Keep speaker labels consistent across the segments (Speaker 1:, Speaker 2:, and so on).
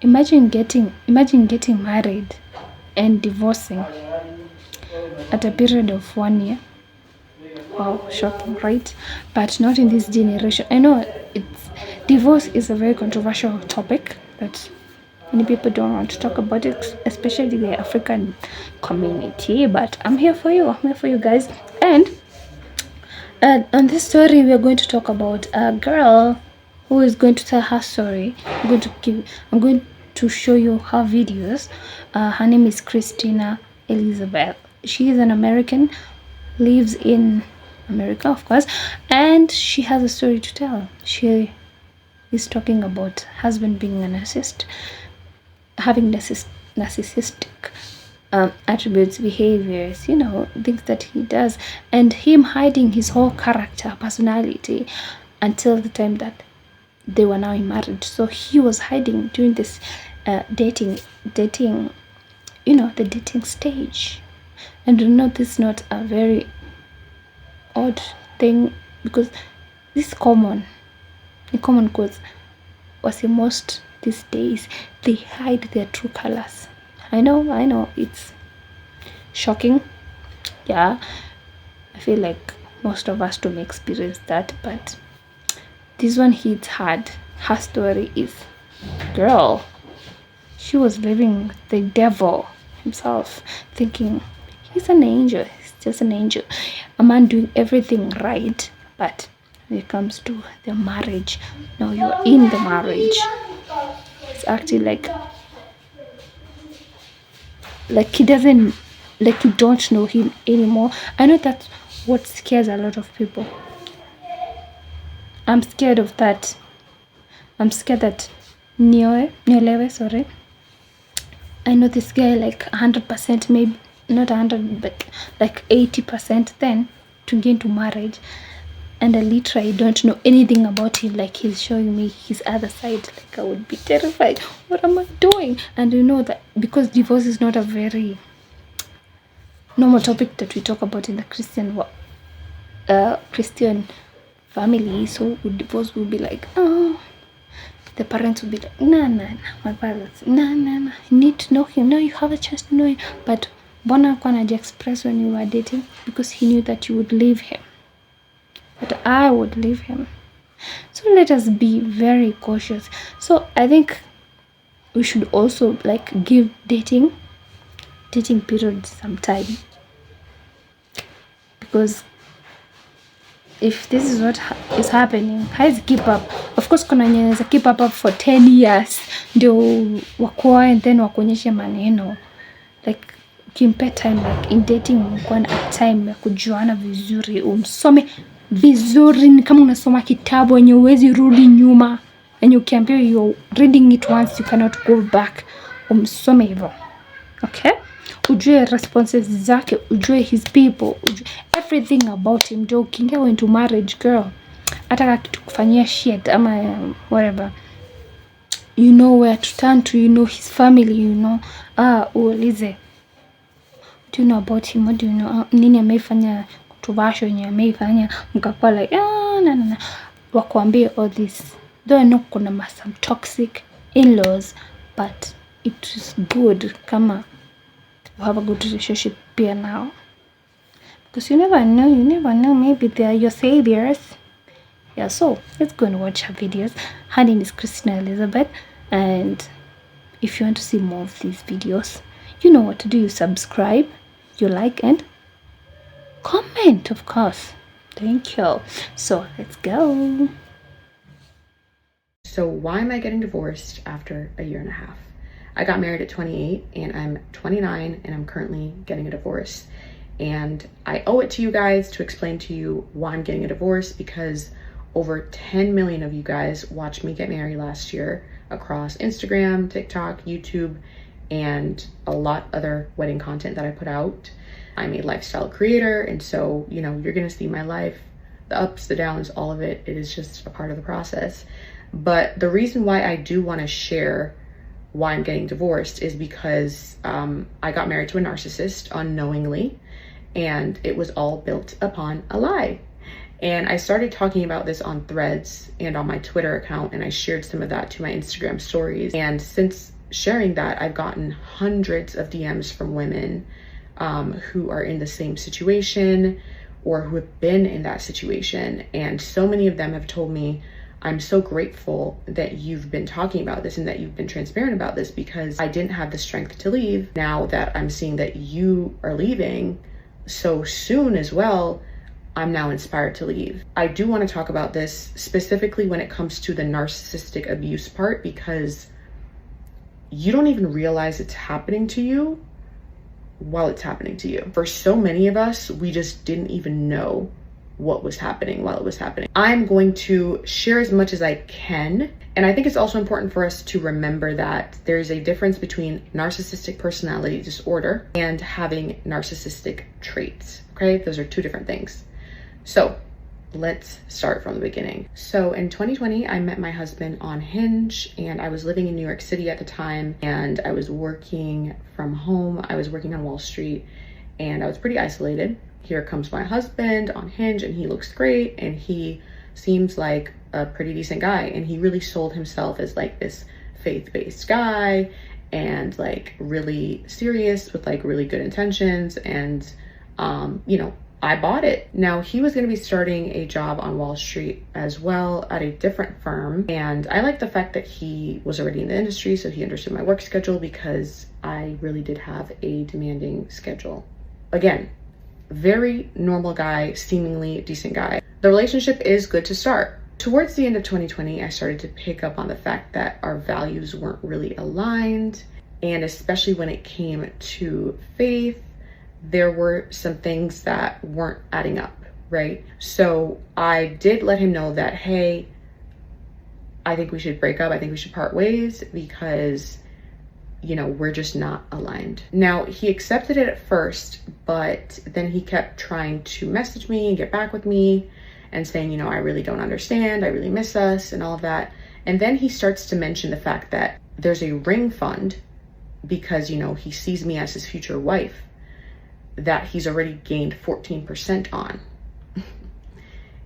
Speaker 1: imagine getting married and divorcing at a period of 1 year. Wow, shocking, right? But not in this generation. I know divorce is a very controversial topic that many people don't want to talk about it, especially the African community. But I'm here for you. I'm here for you guys. And on this story, we are going to talk about a girl who is going to tell her story. I'm going to show you her videos. Her name is Christina Elizabeth. She is an American, lives in America, of course, and she has a story to tell. She is talking about husband being a narcissist, having narcissistic attributes, behaviors, things that he does, and him hiding his whole character, personality, until the time that they were now in marriage. So he was hiding during this dating, the dating stage. And this is not a very odd thing, because this is common. The common cause was most these days they hide their true colors. I know it's shocking. Yeah, I feel like most of us don't experience that, but this one hits hard. Her story is, girl, she was living with the devil himself, thinking he's an angel, he's just an angel, a man doing everything right. But when it comes to the marriage, now you're in the marriage, it's acting like he doesn't, like you don't know him anymore. I know that's what scares a lot of people. I'm scared of that. I'm scared that niolewe, sorry. I know this guy like 100%, maybe not 100, but like 80%, then to get into marriage, and I literally don't know anything about him. Like, he's showing me his other side. Like, I would be terrified. What am I doing? And that because divorce is not a very normal topic that we talk about in the Christian family. So divorce will be like, oh, the parents will be like, nah, my parents, nah, you need to know him. No, you have a chance to know him. But Bona Kwanaji expressed when you were dating, because he knew that you would leave him. But I would leave him. So let us be very cautious. So I think we should also give dating period some time, because if this is what is happening, guys, keep up. Of course kuna nyeza keep up for 10 years ndio wakuoe, and then wakuonyeshe maneno, like kimpe time, like in dating mko na time ya kujuana vizuri, umsome vizuri. Ni kama unasoma kitabu yenye uwezi rudi nyuma, yenye ukiambiwa you reading it once you cannot go back, umsome hivyo. Okay, ujue responses zake, ujue his people, ujue everything about him. Ndio ukiingia into marriage, girl, hata kitu kufanyia shit ama whatever, you know where to turn to, you know his family, uulize, do you know about him? What do you know? Nini ameifanya kutubasho yenye ameifanya mkakuwa like na wakuambie all this. Though I know kuna some toxic in-laws, but it is good kama you have a good relationship pia now, because you never know, maybe they are your saviors. Yeah, so let's go and watch her videos. Her name is Christina Elizabeth, and if you want to see more of these videos, you know what to do. You subscribe, you like, and comment, of course. Thank you. So let's go.
Speaker 2: So why am I getting divorced after a year and a half? I got married at 28 and I'm 29 and I'm currently getting a divorce. And I owe it to you guys to explain to you why I'm getting a divorce, because over 10 million of you guys watched me get married last year across Instagram, TikTok, YouTube, and a lot other wedding content that I put out. I'm a lifestyle creator, and so, you're gonna see my life, the ups, the downs, all of it. It is just a part of the process. But the reason why I do want to share why I'm getting divorced is because I got married to a narcissist unknowingly, and it was all built upon a lie. And I started talking about this on Threads and on my Twitter account, and I shared some of that to my Instagram stories. And since sharing that, I've gotten hundreds of DMs from women who are in the same situation or who have been in that situation. And so many of them have told me, I'm so grateful that you've been talking about this and that you've been transparent about this, because I didn't have the strength to leave. Now that I'm seeing that you are leaving so soon as well, I'm now inspired to leave. I do want to talk about this specifically when it comes to the narcissistic abuse part, because you don't even realize it's happening to you while it's happening to you. For so many of us, we just didn't even know what was happening while it was happening. I'm going to share as much as I can. And I think it's also important for us to remember that there's a difference between narcissistic personality disorder and having narcissistic traits, okay? Those are two different things. So let's start from the beginning. So in 2020, I met my husband on Hinge, and I was living in New York City at the time, and I was working from home. I was working on Wall Street, and I was pretty isolated. Here comes my husband on Hinge, and he looks great, and he seems like a pretty decent guy, and he really sold himself as like this faith-based guy and like really serious with like really good intentions. And you know, I bought it. Now, he was going to be starting a job on Wall Street as well at a different firm, and I like the fact that he was already in the industry, so he understood my work schedule, because I really did have a demanding schedule. Again, very normal guy, seemingly decent guy. The relationship is good to start. Towards the end of 2020, I started to pick up on the fact that our values weren't really aligned, and especially when it came to faith, there were some things that weren't adding up, right? So I did let him know that, hey, I think we should break up. I think we should part ways, because, you know, we're just not aligned. Now, he accepted it at first, but then he kept trying to message me and get back with me and saying, you know, I really don't understand. I really miss us and all of that. And then he starts to mention the fact that there's a ring fund, because, you know, he sees me as his future wife, that he's already gained 14% on.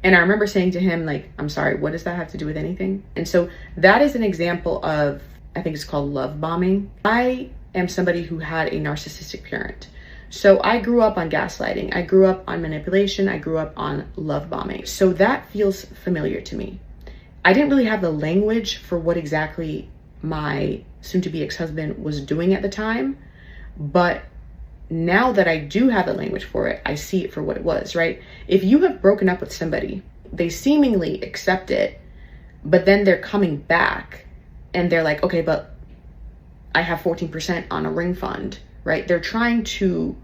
Speaker 2: And I remember saying to him, like, I'm sorry, what does that have to do with anything? And so that is an example of, I think it's called love bombing. I am somebody who had a narcissistic parent. So I grew up on gaslighting. I grew up on manipulation. I grew up on love bombing. So that feels familiar to me. I didn't really have the language for what exactly my soon-to-be ex-husband was doing at the time, but now that I do have the language for it, I see it for what it was, right? If you have broken up with somebody, they seemingly accept it, but then they're coming back and they're like, okay, but I have 14% on a ring fund, right? They're trying to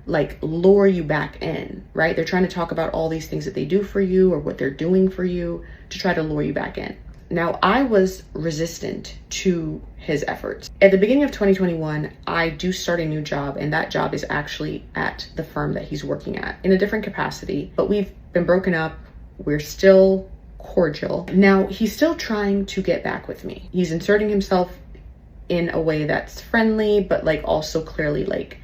Speaker 2: like lure you back in, right? They're trying to talk about all these things that they do for you or what they're doing for you to try to lure you back in. Now, I was resistant to his efforts. At the beginning of 2021, I do start a new job, and that job is actually at the firm that he's working at in a different capacity, but we've been broken up. We're still cordial. Now, he's still trying to get back with me. He's inserting himself in a way that's friendly, but like also clearly like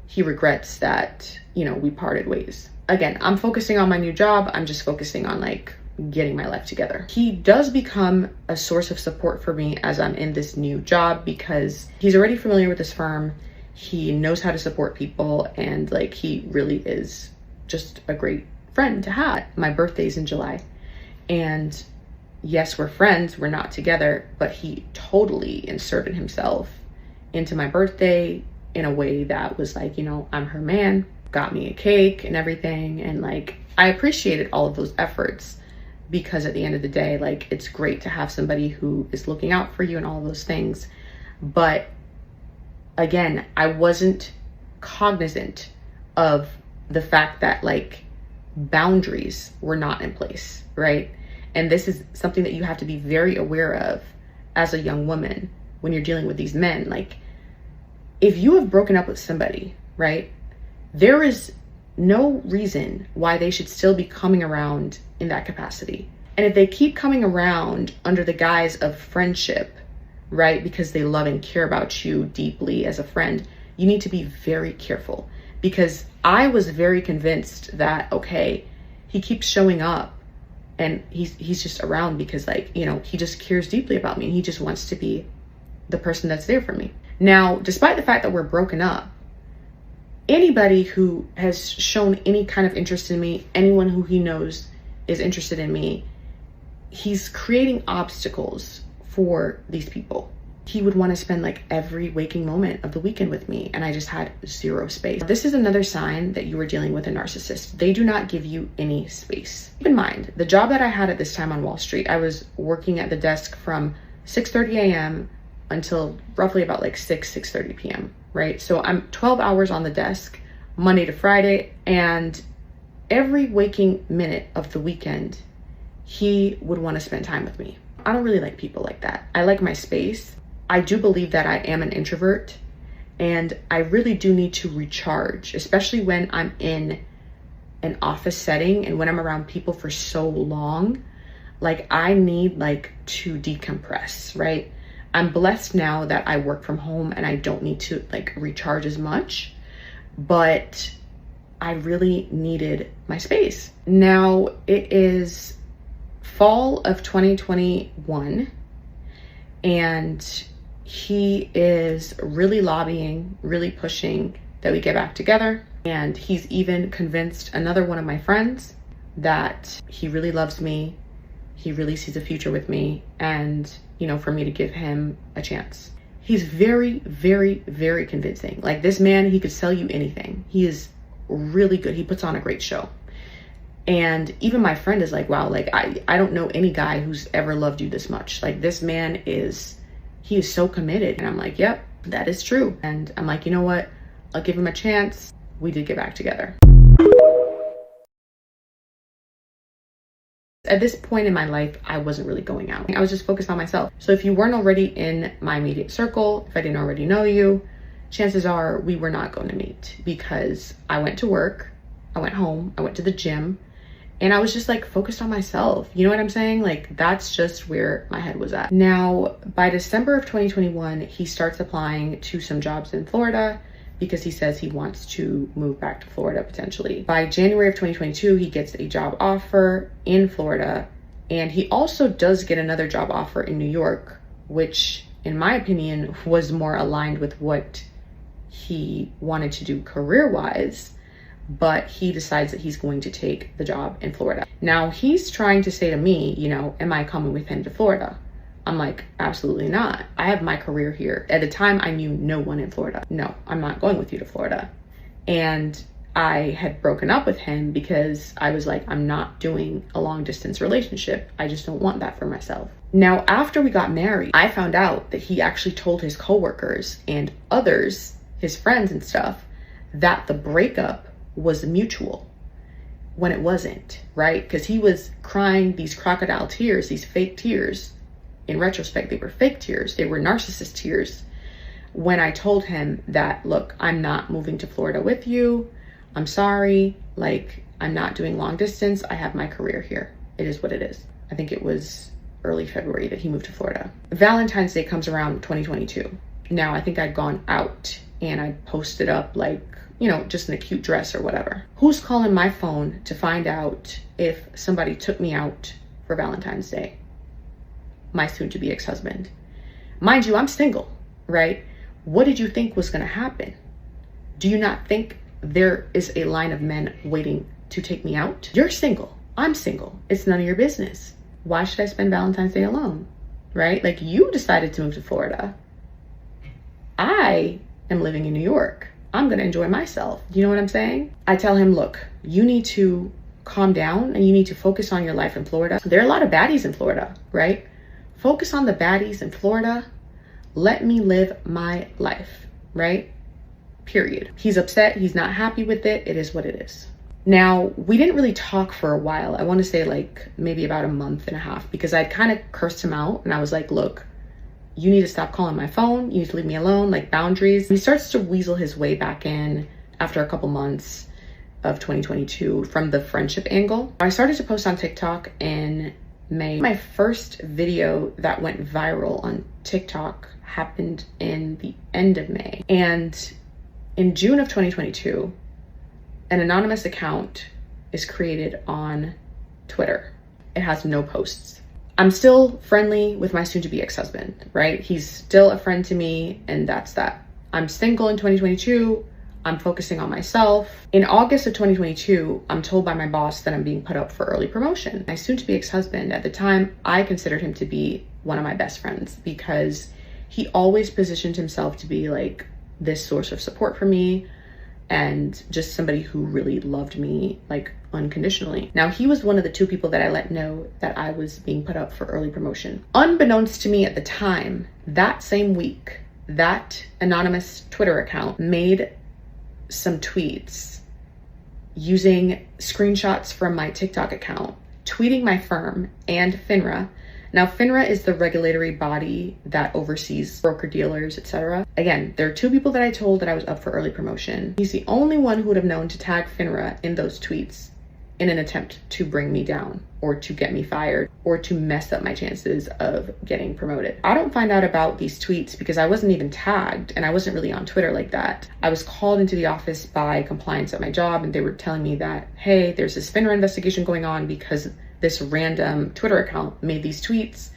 Speaker 2: he regrets that, you know, we parted ways. Again, I'm focusing on my new job. I'm just focusing on like getting my life together. He does become a source of support for me as I'm in this new job, because he's already familiar with this firm. He knows how to support people, and like he really is just a great friend to have. My birthday's in July, and yes, we're friends, we're not together, but he totally inserted himself into my birthday in a way that was like, you know, I'm her man, got me a cake and everything. And like, I appreciated all of those efforts, because at the end of the day, like, it's great to have somebody who is looking out for you and all of those things. But again, I wasn't cognizant of the fact that like boundaries were not in place, right? And this is something that you have to be very aware of as a young woman when you're dealing with these men. Like, if you have broken up with somebody, right, there is no reason why they should still be coming around in that capacity. And if they keep coming around under the guise of friendship, right, because they love and care about you deeply as a friend, you need to be very careful. Because I was very convinced that, okay, he keeps showing up and he's just around because, like, you know, he just cares deeply about me and he just wants to be the person that's there for me. Now, despite the fact that we're broken up, anybody who has shown any kind of interest in me, anyone who he knows is interested in me, he's creating obstacles for these people. He would want to spend like every waking moment of the weekend with me, and I just had zero space. This is another sign that you are dealing with a narcissist. They do not give you any space. Keep in mind, the job that I had at this time on Wall Street, I was working at the desk from 6:30 a.m. until roughly about like 6:30 p.m., right? So I'm 12 hours on the desk, Monday to Friday, and every waking minute of the weekend, he would want to spend time with me. I don't really like people like that. I like my space. I do believe that I am an introvert, and I really do need to recharge, especially when I'm in an office setting and when I'm around people for so long. Like, I need like to decompress, right? I'm blessed now that I work from home and I don't need to like recharge as much, but I really needed my space. Now it is fall of 2021, and he is really lobbying, really pushing that we get back together. And he's even convinced another one of my friends that he really loves me. He really sees a future with me, and, you know, for me to give him a chance. He's very, very, very convincing. Like, this man, he could sell you anything. He is really good. He puts on a great show. And even my friend is like, wow, like I don't know any guy who's ever loved you this much. Like, this man he is so committed. And I'm like, yep, that is true. And I'm like, you know what? I'll give him a chance. We did get back together. At this point in my life, I wasn't really going out. I was just focused on myself. So if you weren't already in my immediate circle, if I didn't already know you, chances are we were not going to meet, because I went to work, I went home, I went to the gym, and I was just like focused on myself. You know what I'm saying? Like, that's just where my head was at. Now, by December of 2021, he starts applying to some jobs in Florida because he says he wants to move back to Florida potentially. By January of 2022, he gets a job offer in Florida, and he also does get another job offer in New York, which in my opinion was more aligned with what he wanted to do career-wise. But he decides that he's going to take the job in Florida. Now he's trying to say to me, you know, am I coming with him to Florida? I'm like, absolutely not. I have my career here. At the time, I knew no one in Florida. No, I'm not going with you to Florida. And I had broken up with him because I was like, I'm not doing a long distance relationship. I just don't want that for myself. Now, after we got married, I found out that he actually told his coworkers and others, his friends and stuff, that the breakup was mutual when it wasn't, right? Because he was crying these crocodile tears, these fake tears. In retrospect, they were fake tears. They were narcissist tears. When I told him that, look, I'm not moving to Florida with you. I'm sorry. Like, I'm not doing long distance. I have my career here. It is what it is. I think it was early February that he moved to Florida. Valentine's Day comes around 2022. Now, I think I'd gone out and I posted up like, you know, just in a cute dress or whatever. Who's calling my phone to find out if somebody took me out for Valentine's Day? My soon-to-be ex-husband. Mind you, I'm single, right? What did you think was gonna happen? Do you not think there is a line of men waiting to take me out? You're single, I'm single. It's none of your business. Why should I spend Valentine's Day alone, right? Like, you decided to move to Florida. I am living in New York. I'm gonna enjoy myself. You know what I'm saying? I tell him, look, you need to calm down and you need to focus on your life in Florida. There are a lot of baddies in Florida, right? Focus on the baddies in Florida. Let me live my life, right? Period. He's upset. He's not happy with it. It is what it is. Now, we didn't really talk for a while. I want to say like maybe about a month and a half, because I kind of cursed him out and I was like, look, you need to stop calling my phone. You need to leave me alone, like boundaries. He starts to weasel his way back in after a couple months of 2022 from the friendship angle. I started to post on TikTok in May. My first video that went viral on TikTok happened in the end of May. And in June of 2022, an anonymous account is created on Twitter. It has no posts. I'm still friendly with my soon-to-be ex-husband, right? He's still a friend to me, and that's that. I'm single in 2022. I'm focusing on myself. In August of 2022, I'm told by my boss that I'm being put up for early promotion. My soon-to-be ex-husband, at the time, I considered him to be one of my best friends because he always positioned himself to be like this source of support for me and just somebody who really loved me like unconditionally. Now, he was one of the 2 people that I let know that I was being put up for early promotion. Unbeknownst to me at the time, that same week, that anonymous Twitter account made some tweets using screenshots from my TikTok account, tweeting my firm and FINRA. Now, FINRA is the regulatory body that oversees broker dealers, etc. Again, there are 2 people that I told that I was up for early promotion. He's the only one who would have known to tag FINRA in those tweets in an attempt to bring me down or to get me fired or to mess up my chances of getting promoted. I don't find out about these tweets because I wasn't even tagged and I wasn't really on Twitter like that. I was called into the office by compliance at my job and they were telling me that, hey, there's this FINRA investigation going on because this random Twitter account made these tweets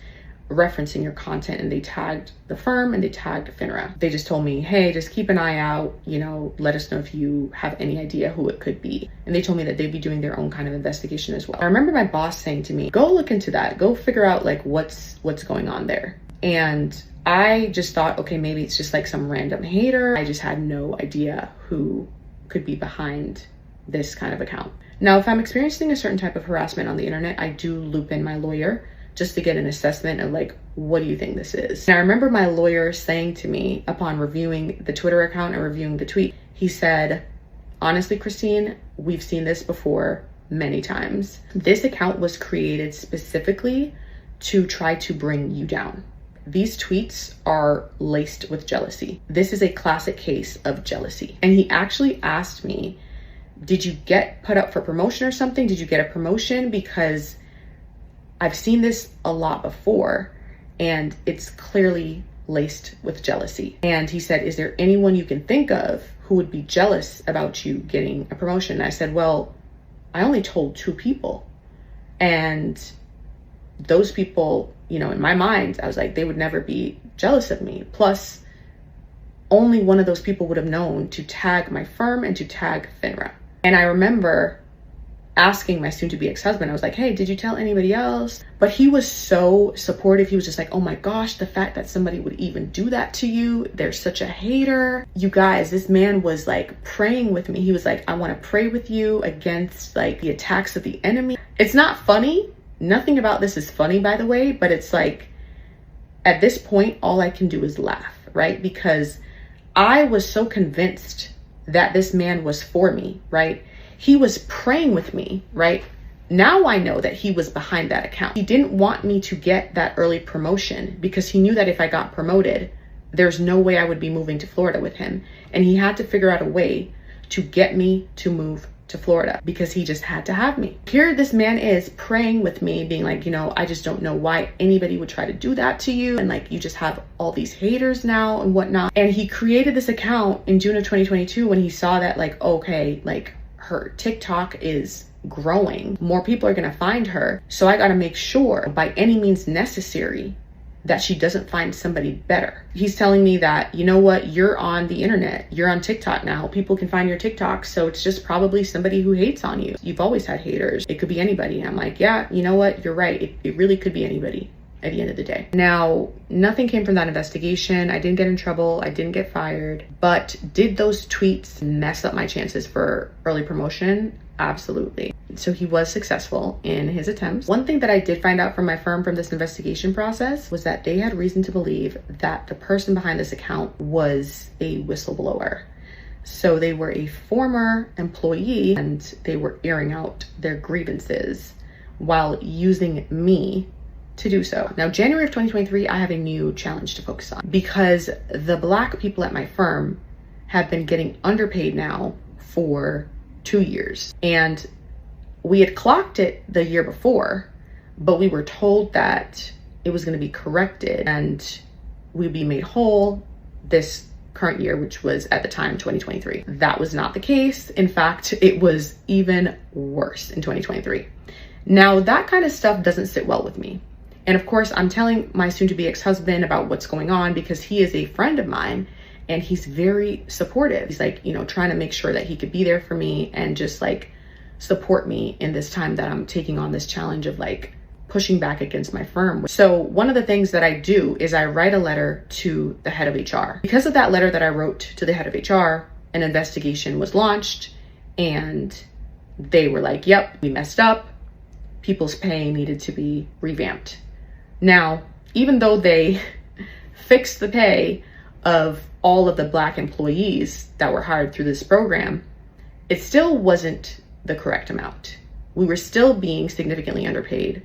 Speaker 2: referencing your content and they tagged the firm and they tagged FINRA. They just told me, hey, just keep an eye out, you know, let us know if you have any idea who it could be. And they told me that they'd be doing their own kind of investigation as well. I remember my boss saying to me, go look into that, go figure out like what's going on there. And I just thought, okay, maybe it's just like some random hater. I just had no idea who could be behind this kind of account. Now, if I'm experiencing a certain type of harassment on the internet, I do loop in my lawyer just to get an assessment of like, what do you think this is? And I remember my lawyer saying to me upon reviewing the Twitter account and reviewing the tweet, he said, honestly, Christine, we've seen this before many times. This account was created specifically to try to bring you down. These tweets are laced with jealousy. This is a classic case of jealousy. And he actually asked me, did you get put up for promotion or something? Did you get a promotion? Because I've seen this a lot before and it's clearly laced with jealousy. And he said, is there anyone you can think of who would be jealous about you getting a promotion? And I said, well, I only told 2 people. And those people, you know, in my mind, I was like, they would never be jealous of me. Plus, only one of those people would have known to tag my firm and to tag FINRA. And I remember asking my soon-to-be ex-husband, I was like, hey, did you tell anybody else? But he was so supportive. He was just like, oh my gosh, the fact that somebody would even do that to you, they're such a hater. You guys, this man was like praying with me. He was like, I want to pray with you against like the attacks of the enemy. It's not funny. Nothing about this is funny, by the way, but it's like, at this point, all I can do is laugh, right? Because I was so convinced that this man was for me, right? He was praying with me, right? Now I know that he was behind that account. He didn't want me to get that early promotion because he knew that if I got promoted, there's no way I would be moving to Florida with him. And he had to figure out a way to get me to move to Florida because he just had to have me. Here this man is praying with me, being like, you know, I just don't know why anybody would try to do that to you. And like, you just have all these haters now and whatnot. And he created this account in June of 2022 when he saw that like, okay, like her TikTok is growing. More people are gonna find her. So I gotta make sure by any means necessary that she doesn't find somebody better. He's telling me that, you know what, you're on the internet, you're on TikTok now, people can find your TikTok, so it's just probably somebody who hates on you. You've always had haters. It could be anybody. And I'm like, yeah, you know what, you're right. It really could be anybody at the end of the day. Now, nothing came from that investigation. I didn't get in trouble. I didn't get fired. But did those tweets mess up my chances for early promotion? Absolutely. So he was successful in his attempts. One thing that I did find out from my firm from this investigation process was that they had reason to believe that the person behind this account was a whistleblower. So they were a former employee and they were airing out their grievances while using me to do so. Now, January of 2023, I have a new challenge to focus on because the Black people at my firm have been getting underpaid now for 2 years. And we had clocked it the year before, but we were told that it was going to be corrected and we'd be made whole this current year, which was at the time 2023. That was not the case. In fact, it was even worse in 2023. Now, that kind of stuff doesn't sit well with me. And of course, I'm telling my soon-to-be ex-husband about what's going on because he is a friend of mine and he's very supportive. He's like, you know, trying to make sure that he could be there for me and just like support me in this time that I'm taking on this challenge of like pushing back against my firm. So one of the things that I do is I write a letter to the head of HR. Because of that letter that I wrote to the head of HR, an investigation was launched and they were like, yep, we messed up. People's pay needed to be revamped. Now, even though they fixed the pay of all of the Black employees that were hired through this program, it still wasn't the correct amount. We were still being significantly underpaid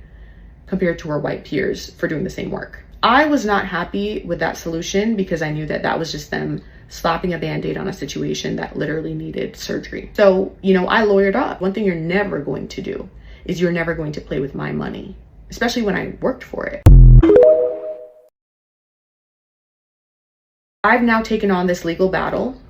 Speaker 2: compared to our white peers for doing the same work. I was not happy with that solution because I knew that that was just them slapping a band-aid on a situation that literally needed surgery. So, you know, I lawyered up. One thing you're never going to do is you're never going to play with my money, especially when I worked for it. I've now taken on this legal battle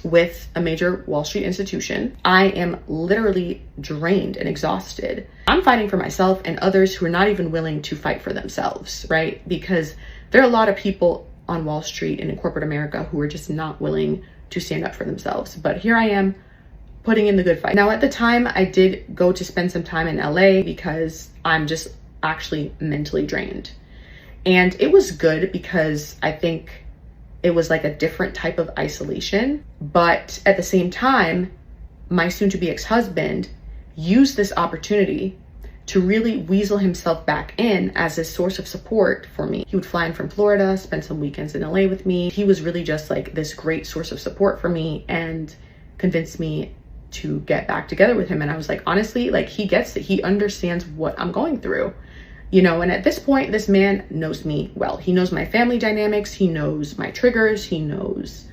Speaker 2: with a major Wall Street institution. I am literally drained and exhausted. I'm fighting for myself and others who are not even willing to fight for themselves, right? Because there are a lot of people on Wall Street and in corporate America who are just not willing to stand up for themselves. But here I am putting in the good fight. Now, at the time, I did go to spend some time in LA because I'm just actually mentally drained. And it was good because I think it was like a different type of isolation. But at the same time, my soon-to-be ex-husband used this opportunity to really weasel himself back in as a source of support for me. He would fly in from Florida, spend some weekends in LA with me. He was really just like this great source of support for me and convinced me to get back together with him. And I was like, honestly, like he gets it. He understands what I'm going through. You know, and at this point, this man knows me well. He knows my family dynamics. He knows my triggers. He knows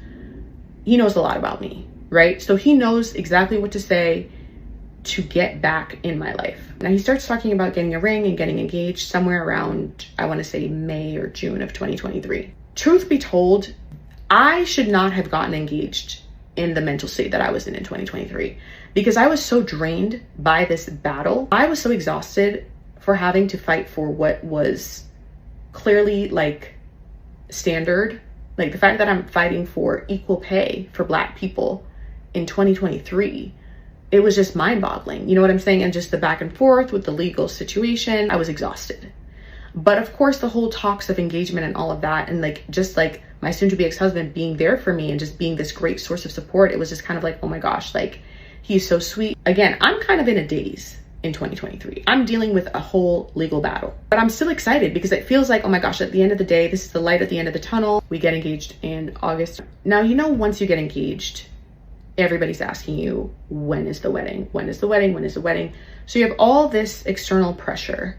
Speaker 2: a lot about me, right? So he knows exactly what to say to get back in my life. Now he starts talking about getting a ring and getting engaged somewhere around, I want to say May or June of 2023. Truth be told, I should not have gotten engaged in the mental state that I was in 2023 because I was so drained by this battle. I was so exhausted for having to fight for what was clearly like standard. Like the fact that I'm fighting for equal pay for Black people in 2023, it was just mind-boggling. You know what I'm saying? And just the back and forth with the legal situation, I was exhausted. But of course, the whole talks of engagement and all of that, and like just like my soon-to-be ex-husband being there for me and just being this great source of support, it was just kind of like, oh my gosh, like he's so sweet. Again, I'm kind of in a daze in 2023. I'm dealing with a whole legal battle, but I'm still excited because it feels like, oh my gosh, at the end of the day, this is the light at the end of the tunnel. We get engaged in August. Now, you know, once you get engaged, everybody's asking you, when is the wedding? When is the wedding? When is the wedding? So you have all this external pressure,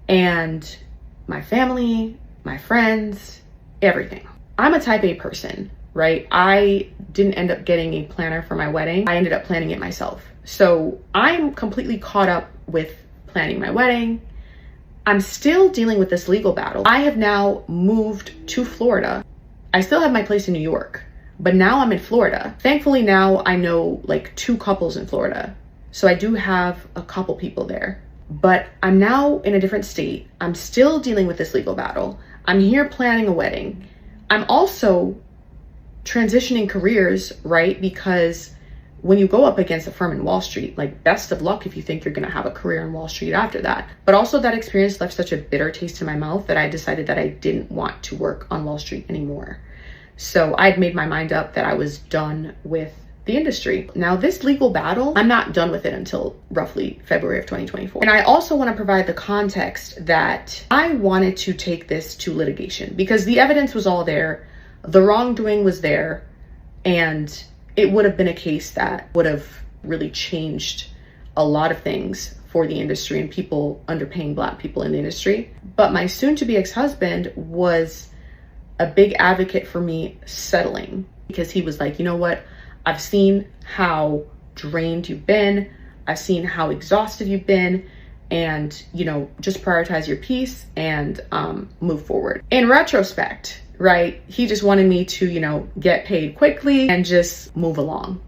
Speaker 2: and my family, my friends, everything. I'm a type A person, right? I didn't end up getting a planner for my wedding. I ended up planning it myself. So I'm completely caught up with planning my wedding. I'm still dealing with this legal battle. I have now moved to Florida. I still have my place in New York, but now I'm in Florida. Thankfully now I know like 2 couples in Florida. So I do have a couple people there, but I'm now in a different state. I'm still dealing with this legal battle. I'm here planning a wedding. I'm also transitioning careers, right? Because when you go up against a firm in Wall Street, like best of luck if you think you're gonna have a career in Wall Street after that. But also that experience left such a bitter taste in my mouth that I decided that I didn't want to work on Wall Street anymore. So I'd made my mind up that I was done with the industry. Now this legal battle, I'm not done with it until roughly February of 2024. And I also want to provide the context that I wanted to take this to litigation because the evidence was all there, the wrongdoing was there, and it would have been a case that would have really changed a lot of things for the industry and people underpaying Black people in the industry. But my soon-to-be ex-husband was a big advocate for me settling because he was like, you know what? I've seen how drained you've been. I've seen how exhausted you've been, and, you know, just prioritize your peace and move forward. In retrospect, right, he just wanted me to, you know, get paid quickly and just move along.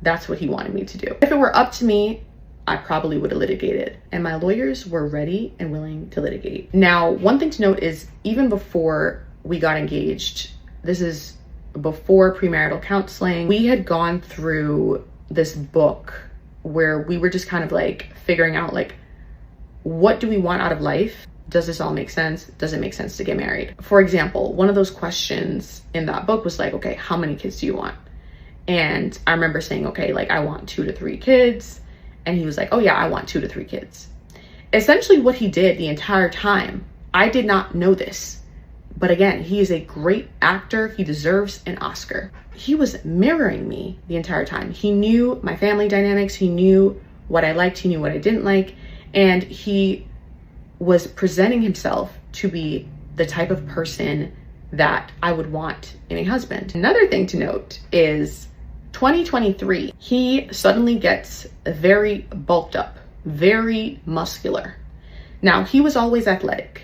Speaker 2: That's what he wanted me to do. If it were up to me, I probably would have litigated. And my lawyers were ready and willing to litigate. Now, one thing to note is even before we got engaged, this is before premarital counseling, we had gone through this book where we were just kind of like figuring out like, what do we want out of life? Does this all make sense? Does it make sense to get married? For example, one of those questions in that book was like, okay, how many kids do you want? And I remember saying, okay, like I want 2 to 3 kids. And he was like, oh yeah, I want 2 to 3 kids. Essentially what he did the entire time, I did not know this, but again, he is a great actor. He deserves an Oscar. He was mirroring me the entire time. He knew my family dynamics. He knew what I liked. He knew what I didn't like. And he was presenting himself to be the type of person that I would want in a husband. Another thing to note is 2023, he suddenly gets very bulked up, very muscular. Now, he was always athletic,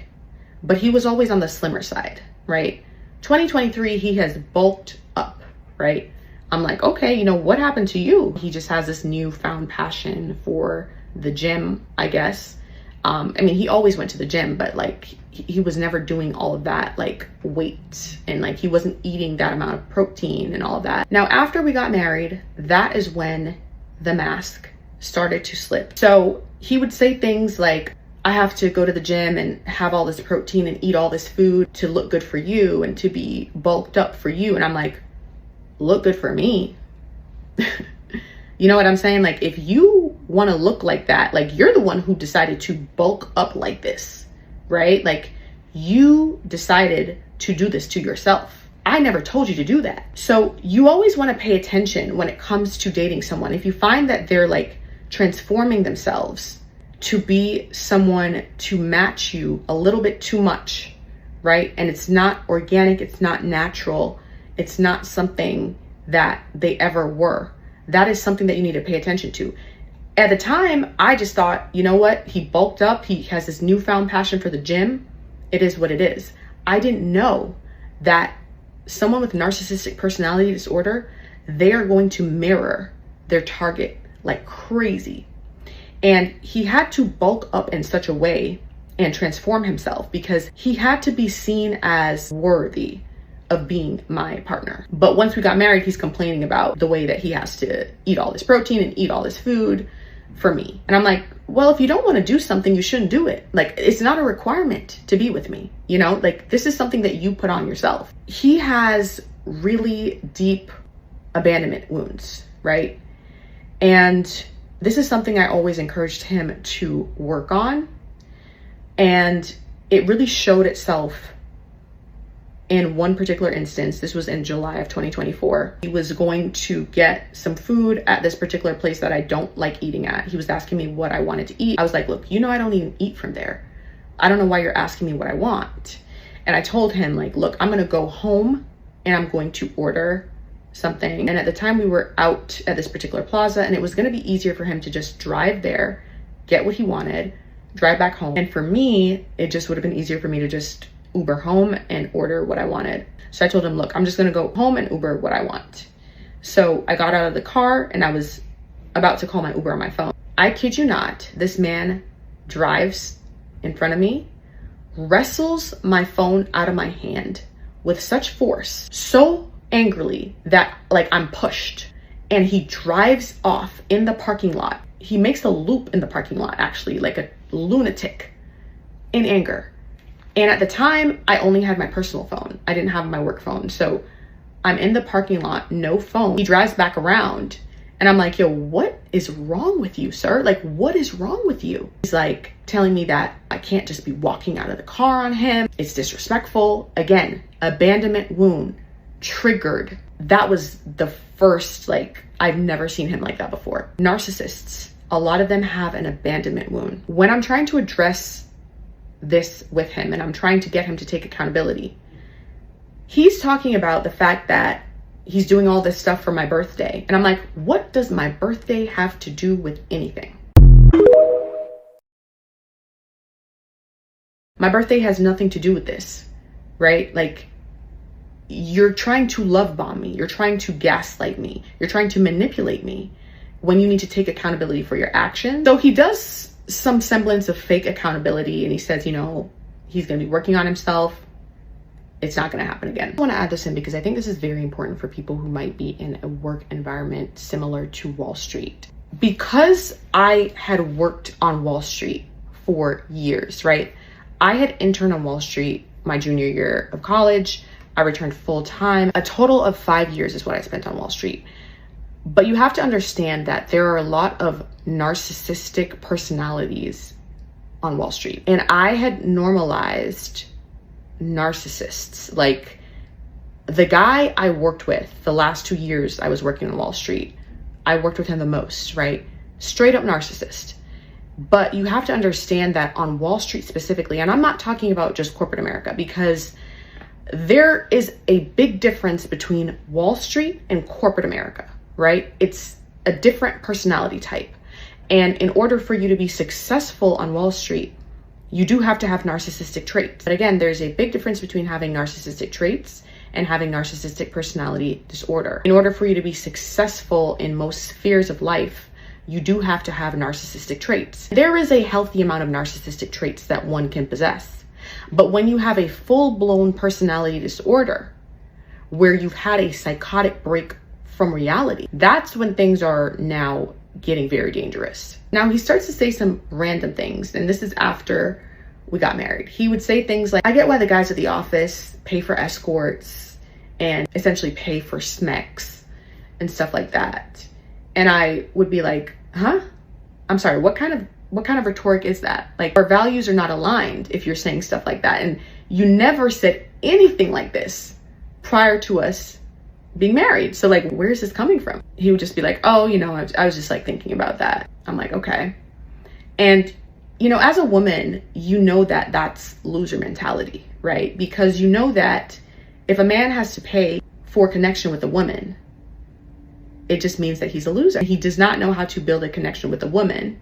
Speaker 2: but he was always on the slimmer side, right? 2023, he has bulked up, right? I'm like, okay, you know, what happened to you? He just has this newfound passion for the gym, I guess. I mean, he always went to the gym, but like he was never doing all of that like weight, and like he wasn't eating that amount of protein and all of that. Now, after we got married, that is when the mask started to slip. So he would say things like, I have to go to the gym and have all this protein and eat all this food to look good for you and to be bulked up for you. And I'm like, look good for me? You know what I'm saying? Like, if you want to look like that, like you're the one who decided to bulk up like this, right? Like you decided to do this to yourself. I never told you to do that. So you always want to pay attention when it comes to dating someone. If you find that they're like transforming themselves to be someone to match you a little bit too much, right? And it's not organic, it's not natural, it's not something that they ever were. That is something that you need to pay attention to. At the time, I just thought, you know what? He bulked up. He has this newfound passion for the gym. It is what it is. I didn't know that someone with narcissistic personality disorder, they are going to mirror their target like crazy. And he had to bulk up in such a way and transform himself because he had to be seen as worthy of being my partner. But once we got married, he's complaining about the way that he has to eat all this protein and eat all this food for me. And I'm like, well, if you don't want to do something, you shouldn't do it. Like, it's not a requirement to be with me. You know, like this is something that you put on yourself. He has really deep abandonment wounds, right? And this is something I always encouraged him to work on. And it really showed itself in one particular instance. This was in July of 2024. He was going to get some food at this particular place that I don't like eating at. He was asking me what I wanted to eat. I was like, look, you know, I don't even eat from there. I don't know why you're asking me what I want. And I told him like, look, I'm going to go home and I'm going to order something. And at the time we were out at this particular plaza, and it was going to be easier for him to just drive there, get what he wanted, drive back home. And for me, it just would have been easier for me to just Uber home and order what I wanted. So I told him, look, I'm just gonna go home and Uber what I want. So I got out of the car and I was about to call my Uber on my phone. I kid you not, this man drives in front of me, wrestles my phone out of my hand with such force, so angrily that like I'm pushed, and he drives off in the parking lot. He makes a loop in the parking lot, actually, like a lunatic in anger. And at the time, I only had my personal phone. I didn't have my work phone. So I'm in the parking lot, no phone. He drives back around and I'm like, yo, what is wrong with you, sir? Like, what is wrong with you? He's like telling me that I can't just be walking out of the car on him. It's disrespectful. Again, abandonment wound triggered. That was the first, like, I've never seen him like that before. Narcissists, a lot of them have an abandonment wound. When I'm trying to address this with him and I'm trying to get him to take accountability, he's talking about the fact that he's doing all this stuff for my birthday. And I'm like, what does my birthday have to do with anything? My birthday has nothing to do with this, right? Like, you're trying to love bomb me. You're trying to gaslight me. You're trying to manipulate me. when you need to take accountability for your actions. So he does some semblance of fake accountability, and he says, you know, he's going to be working on himself. It's not going to happen again. I want to add this in because I think this is very important for people who might be in a work environment similar to Wall Street. Because I had worked on Wall Street for years, right? I had interned on Wall Street my junior year of college. I returned full time. A total of 5 years is what I spent on Wall Street. But you have to understand that there are a lot of narcissistic personalities on Wall Street. And I had normalized narcissists. Like the guy I worked with the last 2 years I was working on Wall Street, I worked with him the most, right? Straight up narcissist. But you have to understand that on Wall Street specifically, and I'm not talking about just corporate America, because there is a big difference between Wall Street and corporate America, right? It's a different personality type. And in order for you to be successful on Wall Street, you do have to have narcissistic traits. But again, there's a big difference between having narcissistic traits and having narcissistic personality disorder. In order for you to be successful in most spheres of life, you do have to have narcissistic traits. There is a healthy amount of narcissistic traits that one can possess. But when you have a full-blown personality disorder, where you've had a psychotic break from reality, that's when things are now getting very dangerous. Now he starts to say some random things, and this is after we got married. He would say things like, I get why the guys at the office pay for escorts and essentially pay for smecks and stuff like that. And I would be like, huh? I'm sorry, what kind of rhetoric is that? Like, our values are not aligned if you're saying stuff like that. And you never said anything like this prior to us being married. So like, where is this coming from? He would just be like, oh, you know, I was just like thinking about that. I'm like, okay. And, you know, as a woman, you know that that's loser mentality, right? Because you know that if a man has to pay for connection with a woman, it just means that he's a loser. He does not know how to build a connection with a woman.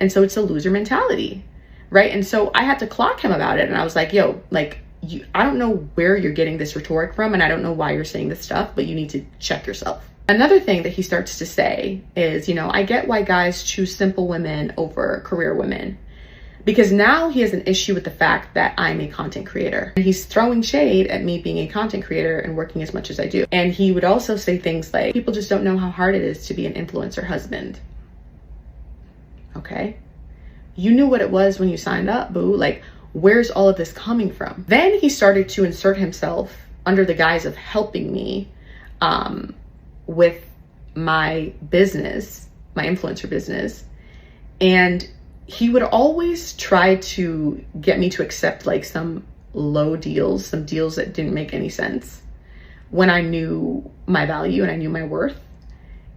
Speaker 2: And so it's a loser mentality, right? And so I had to clock him about it. And I was like, yo, like, I don't know where you're getting this rhetoric from, and I don't know why you're saying this stuff, but you need to check yourself. Another thing that he starts to say is, you know, I get why guys choose simple women over career women, because now he has an issue with the fact that I'm a content creator. And he's throwing shade at me being a content creator and working as much as I do. And he would also say things like, people just don't know how hard it is to be an influencer husband. Okay. You knew what it was when you signed up, boo. Like, where's all of this coming from? Then he started to insert himself under the guise of helping me with my business, my influencer business. And he would always try to get me to accept like some low deals, some deals that didn't make any sense, when I knew my value and I knew my worth.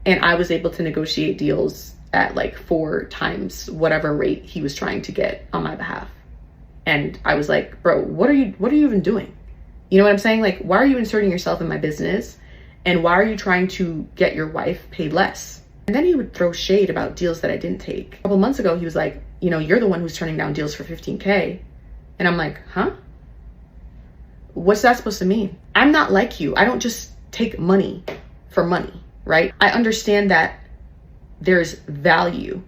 Speaker 2: And I was able to negotiate deals at like 4 times whatever rate he was trying to get on my behalf. And I was like, bro, what are you even doing? You know what I'm saying? Like, why are you inserting yourself in my business? And why are you trying to get your wife paid less? And then he would throw shade about deals that I didn't take. A couple months ago, he was like, you know, you're the one who's turning down deals for 15K. And I'm like, huh? What's that supposed to mean? I'm not like you. I don't just take money for money, right? I understand that there's value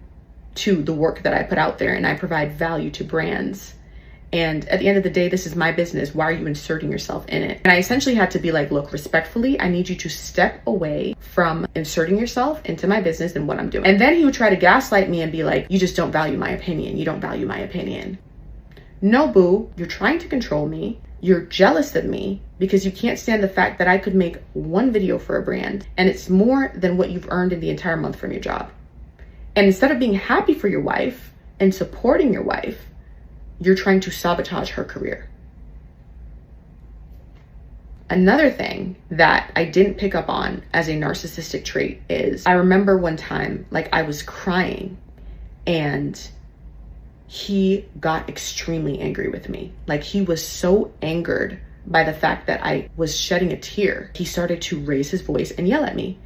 Speaker 2: to the work that I put out there, and I provide value to brands. And at the end of the day, this is my business. Why are you inserting yourself in it? And I essentially had to be like, look, respectfully, I need you to step away from inserting yourself into my business and what I'm doing. And then he would try to gaslight me and be like, you just don't value my opinion. You don't value my opinion. No, boo, you're trying to control me. You're jealous of me because you can't stand the fact that I could make one video for a brand and it's more than what you've earned in the entire month from your job. And instead of being happy for your wife and supporting your wife, you're trying to sabotage her career. Another thing that I didn't pick up on as a narcissistic trait is, I remember one time, like, I was crying and he got extremely angry with me. Like, he was so angered by the fact that I was shedding a tear. He started to raise his voice and yell at me.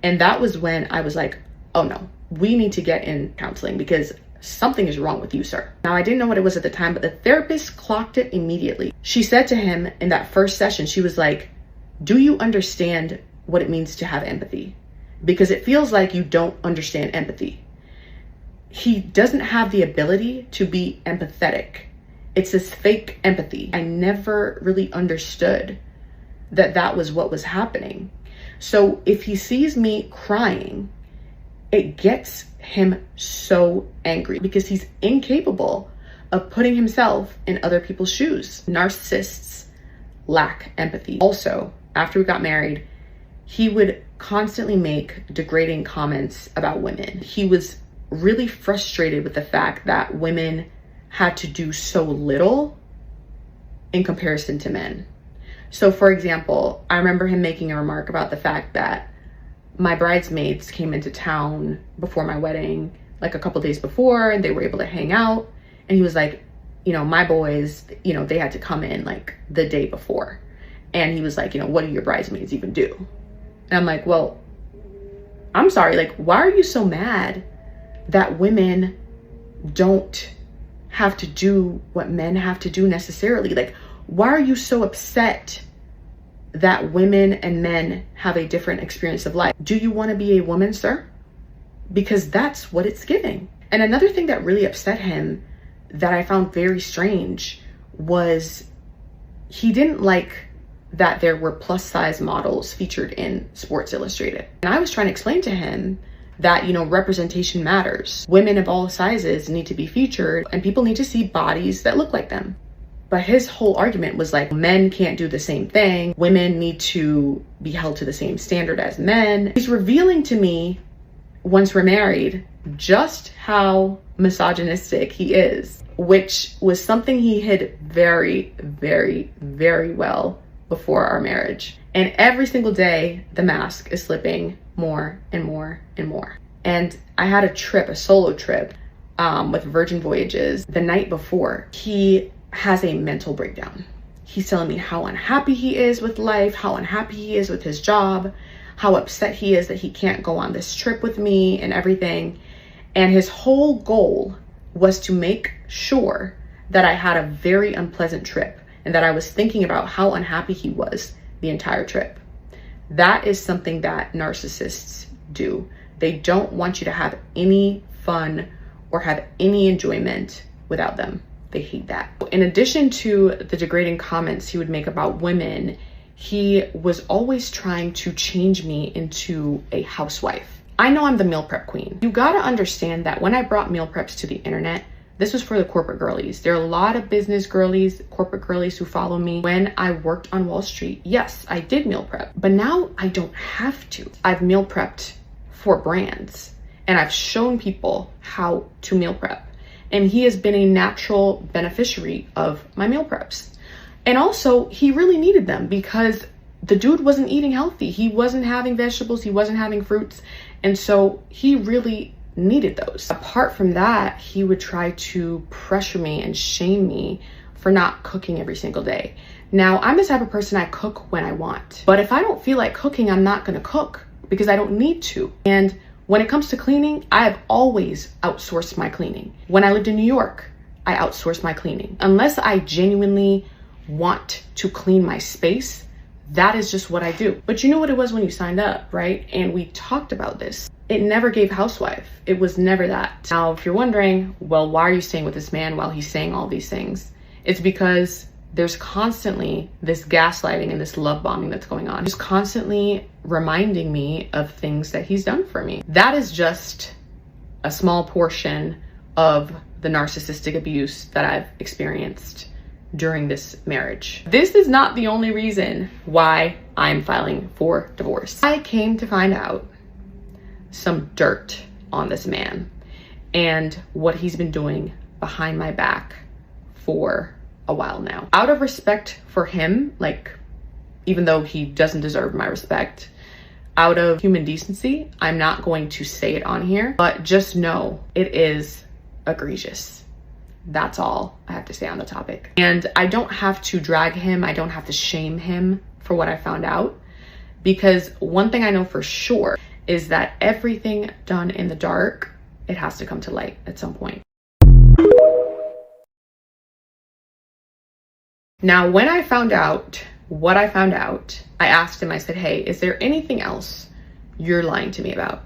Speaker 2: And that was when I was like, oh no, we need to get in counseling because something is wrong with you, sir. Now, I didn't know what it was at the time, but the therapist clocked it immediately. She said to him in that first session, she was like, do you understand what it means to have empathy? because it feels like you don't understand empathy. He doesn't have the ability to be empathetic. It's this fake empathy. I never really understood that that was what was happening. So if he sees me crying, it gets him so angry because he's incapable of putting himself in other people's shoes. Narcissists lack empathy. Also, after we got married, he would constantly make degrading comments about women. He was really frustrated with the fact that women had to do so little in comparison to men. So for example, I remember him making a remark about the fact that my bridesmaids came into town before my wedding, like a couple days before, and they were able to hang out. And he was like, you know, my boys, you know, they had to come in like the day before. And he was like, you know, what do your bridesmaids even do? And I'm like, well, I'm sorry, like, why are you so mad that women don't have to do what men have to do necessarily? Like, why are you so upset that women and men have a different experience of life? Do you want to be a woman, sir? Because that's what it's giving. And another thing that really upset him that I found very strange was he didn't like that there were plus size models featured in Sports Illustrated. And I was trying to explain to him that, you know, representation matters. Women of all sizes need to be featured and people need to see bodies that look like them. But his whole argument was like, men can't do the same thing. Women need to be held to the same standard as men. He's revealing to me, once we're married, just how misogynistic he is, which was something he hid very, very, very well before our marriage. And every single day, the mask is slipping more and more and more. And I had a trip, a solo trip with Virgin Voyages. The night before, he has a mental breakdown. He's telling me how unhappy he is with life, how unhappy he is with his job, how upset he is that he can't go on this trip with me and everything. And his whole goal was to make sure that I had a very unpleasant trip and that I was thinking about how unhappy he was the entire trip. That is something that narcissists do. They don't want you to have any fun or have any enjoyment without them. They hate that. In addition to the degrading comments he would make about women, he was always trying to change me into a housewife. I know I'm the meal prep queen. You gotta understand that when I brought meal preps to the internet, this was for the corporate girlies. There are a lot of business girlies, corporate girlies who follow me. When I worked on Wall Street, yes, I did meal prep, but now I don't have to. I've meal prepped for brands and I've shown people how to meal prep. And he has been a natural beneficiary of my meal preps. And also, he really needed them because the dude wasn't eating healthy. He wasn't having vegetables, he wasn't having fruits. And so he really needed those. Apart from that, he would try to pressure me and shame me for not cooking every single day. Now, I'm the type of person, I cook when I want. But if I don't feel like cooking, I'm not gonna cook because I don't need to. And when it comes to cleaning, I have always outsourced my cleaning. When I lived in New York, I outsourced my cleaning. Unless I genuinely want to clean my space, that is just what I do. But you know what it was when you signed up, right? And we talked about this. It never gave housewife. It was never that. Now, if you're wondering, well, why are you staying with this man while he's saying all these things? It's because there's constantly this gaslighting and this love bombing that's going on. He's constantly reminding me of things that he's done for me. That is just a small portion of the narcissistic abuse that I've experienced during this marriage. This is not the only reason why I'm filing for divorce. I came to find out some dirt on this man and what he's been doing behind my back for a while now. Out of respect for him, like, even though he doesn't deserve my respect, out of human decency, I'm not going to say it on here, but just know it is egregious. That's all I have to say on the topic. And I don't have to drag him, I don't have to shame him for what I found out, because one thing I know for sure is that everything done in the dark, it has to come to light at some point. Now, when I found out what I found out, I asked him, I said, hey, is there anything else you're lying to me about.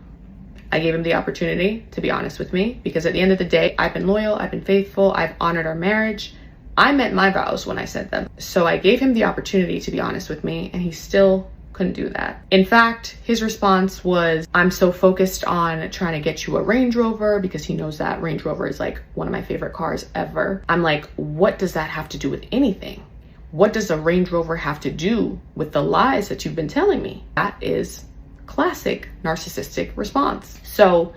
Speaker 2: I gave him the opportunity to be honest with me, because at the end of the day, I've been loyal, I've been faithful, I've honored our marriage. I meant my vows when I said them. So I gave him the opportunity to be honest with me, and he still couldn't do that. In fact, his response was, I'm so focused on trying to get you a Range Rover, because he knows that Range Rover is like one of my favorite cars ever. I'm like, what does that have to do with anything? What does a Range Rover have to do with the lies that you've been telling me? That is classic narcissistic response. So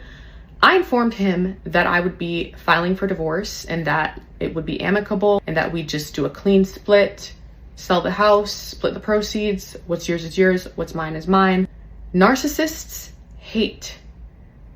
Speaker 2: I informed him that I would be filing for divorce and that it would be amicable and that we'd just do a clean split, sell the house, split the proceeds. What's yours is yours, what's mine is mine. Narcissists hate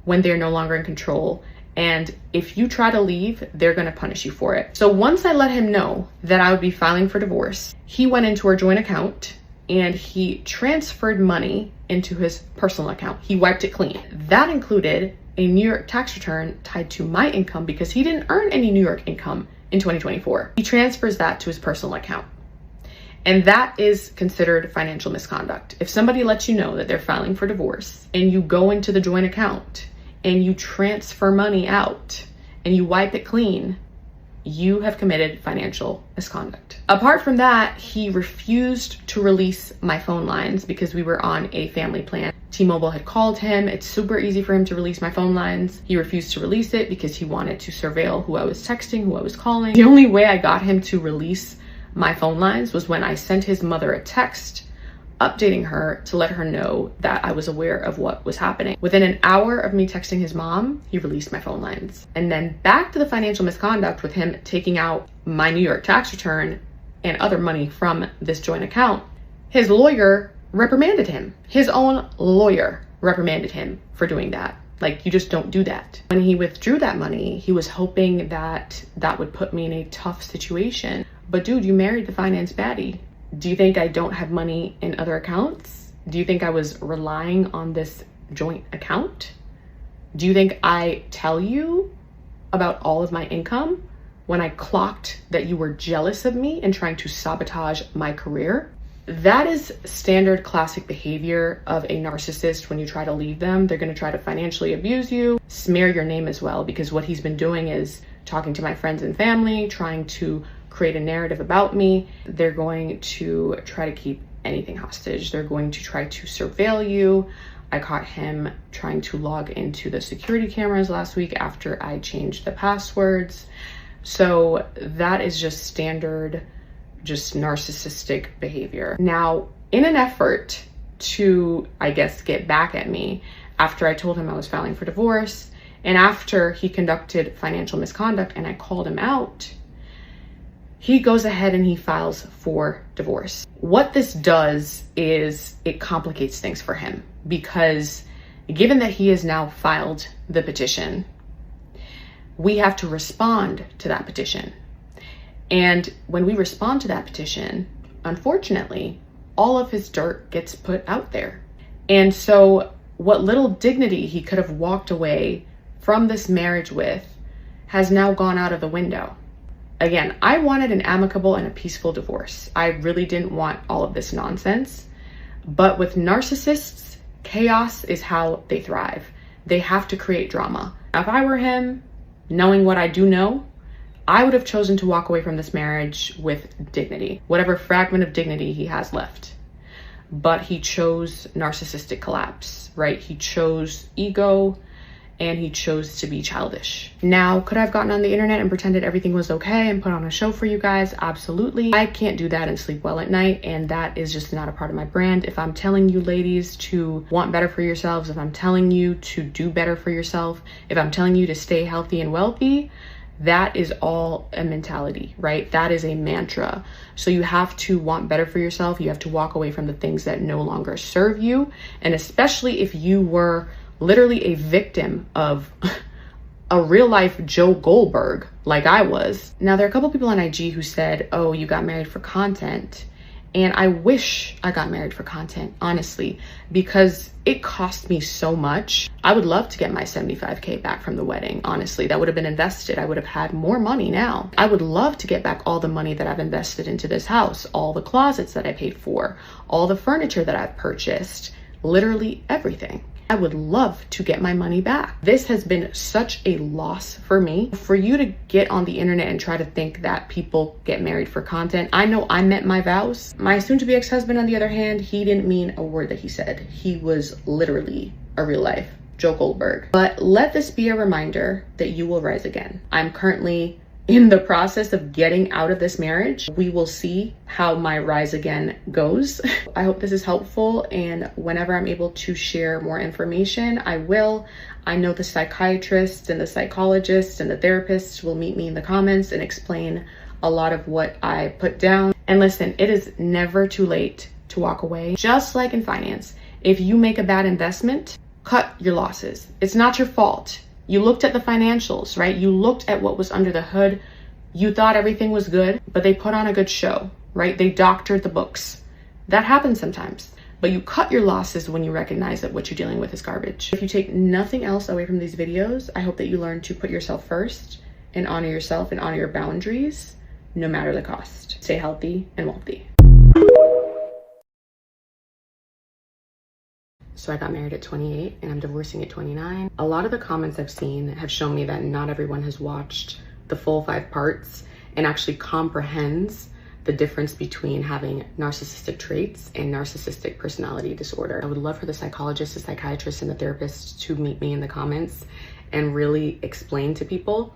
Speaker 2: when they're no longer in control. And if you try to leave, they're going to punish you for it. So once I let him know that I would be filing for divorce, he went into our joint account and he transferred money into his personal account. He wiped it clean. That included a New York tax return tied to my income, because he didn't earn any New York income in 2024. He transfers that to his personal account. And that is considered financial misconduct. If somebody lets you know that they're filing for divorce and you go into the joint account and you transfer money out and you wipe it clean, you have committed financial misconduct. Apart from that, he refused to release my phone lines because we were on a family plan. T-Mobile had called him. It's super easy for him to release my phone lines. He refused to release it because he wanted to surveil who I was texting, who I was calling. The only way I got him to release my phone lines was when I sent his mother a text updating her to let her know that I was aware of what was happening. Within an hour of me texting his mom, he released my phone lines. And then back to the financial misconduct with him taking out my New York tax return and other money from this joint account. His lawyer reprimanded him. His own lawyer reprimanded him for doing that. Like, you just don't do that. When he withdrew that money, he was hoping that that would put me in a tough situation. But dude, you married the finance baddie. Do you think I don't have money in other accounts? Do you think I was relying on this joint account? Do you think I tell you about all of my income when I clocked that you were jealous of me and trying to sabotage my career? That is standard classic behavior of a narcissist. When you try to leave them, they're going to try to financially abuse you, smear your name as well, because what he's been doing is talking to my friends and family, trying to create a narrative about me. They're going to try to keep anything hostage. They're going to try to surveil you. I caught him trying to log into the security cameras last week after I changed the passwords. So that is just standard, just narcissistic behavior. Now, in an effort to, I guess, get back at me after I told him I was filing for divorce and after he conducted financial misconduct and I called him out, he goes ahead and he files for divorce. What this does is it complicates things for him, because given that he has now filed the petition, we have to respond to that petition. And when we respond to that petition, unfortunately, all of his dirt gets put out there. And so what little dignity he could have walked away from this marriage with has now gone out of the window. Again, I wanted an amicable and a peaceful divorce. I really didn't want all of this nonsense. But with narcissists, chaos is how they thrive. They have to create drama. If I were him, knowing what I do know, I would have chosen to walk away from this marriage with dignity, whatever fragment of dignity he has left. But he chose narcissistic collapse, right? He chose ego, and he chose to be childish. Now, could I have gotten on the internet and pretended everything was okay and put on a show for you guys? Absolutely. I can't do that and sleep well at night, and that is just not a part of my brand. If I'm telling you ladies to want better for yourselves, if I'm telling you to do better for yourself, if I'm telling you to stay healthy and wealthy, that is all a mentality, right? That is a mantra. So you have to want better for yourself. You have to walk away from the things that no longer serve you. And especially if you were literally a victim of a real life Joe Goldberg like I was. Now, there are a couple people on IG who said, oh, you got married for content. And I wish I got married for content, honestly, because it cost me so much. I would love to get my 75K back from the wedding, honestly. That would have been invested. I would have had more money now. I would love to get back all the money that I've invested into this house, all the closets that I paid for, all the furniture that I've purchased. literally everything. I would love to get my money back. This has been such a loss for me. For you to get on the internet and try to think that people get married for content. I know I met my vows. My soon-to-be ex-husband, on the other hand, he didn't mean a word that he said. He was literally a real life Joe Goldberg. But let this be a reminder that you will rise again. I'm currently in the process of getting out of this marriage. We will see how my rise again goes. I hope this is helpful, and whenever I'm able to share more information, I will. I know the psychiatrists and the psychologists and the therapists will meet me in the comments and explain a lot of what I put down. And listen, it is never too late to walk away. Just like in finance, if you make a bad investment, cut your losses. It's not your fault. You looked at the financials, right? You looked at what was under the hood. You thought everything was good, but they put on a good show, right? They doctored the books. That happens sometimes. But you cut your losses when you recognize that what you're dealing with is garbage. If you take nothing else away from these videos, I hope that you learn to put yourself first and honor yourself and honor your boundaries, no matter the cost. Stay healthy and wealthy. So I got married at 28 and I'm divorcing at 29. A lot of the comments I've seen have shown me that not everyone has watched the full 5 parts and actually comprehends the difference between having narcissistic traits and narcissistic personality disorder. I would love for the psychologists, the psychiatrists, and the therapists to meet me in the comments and really explain to people,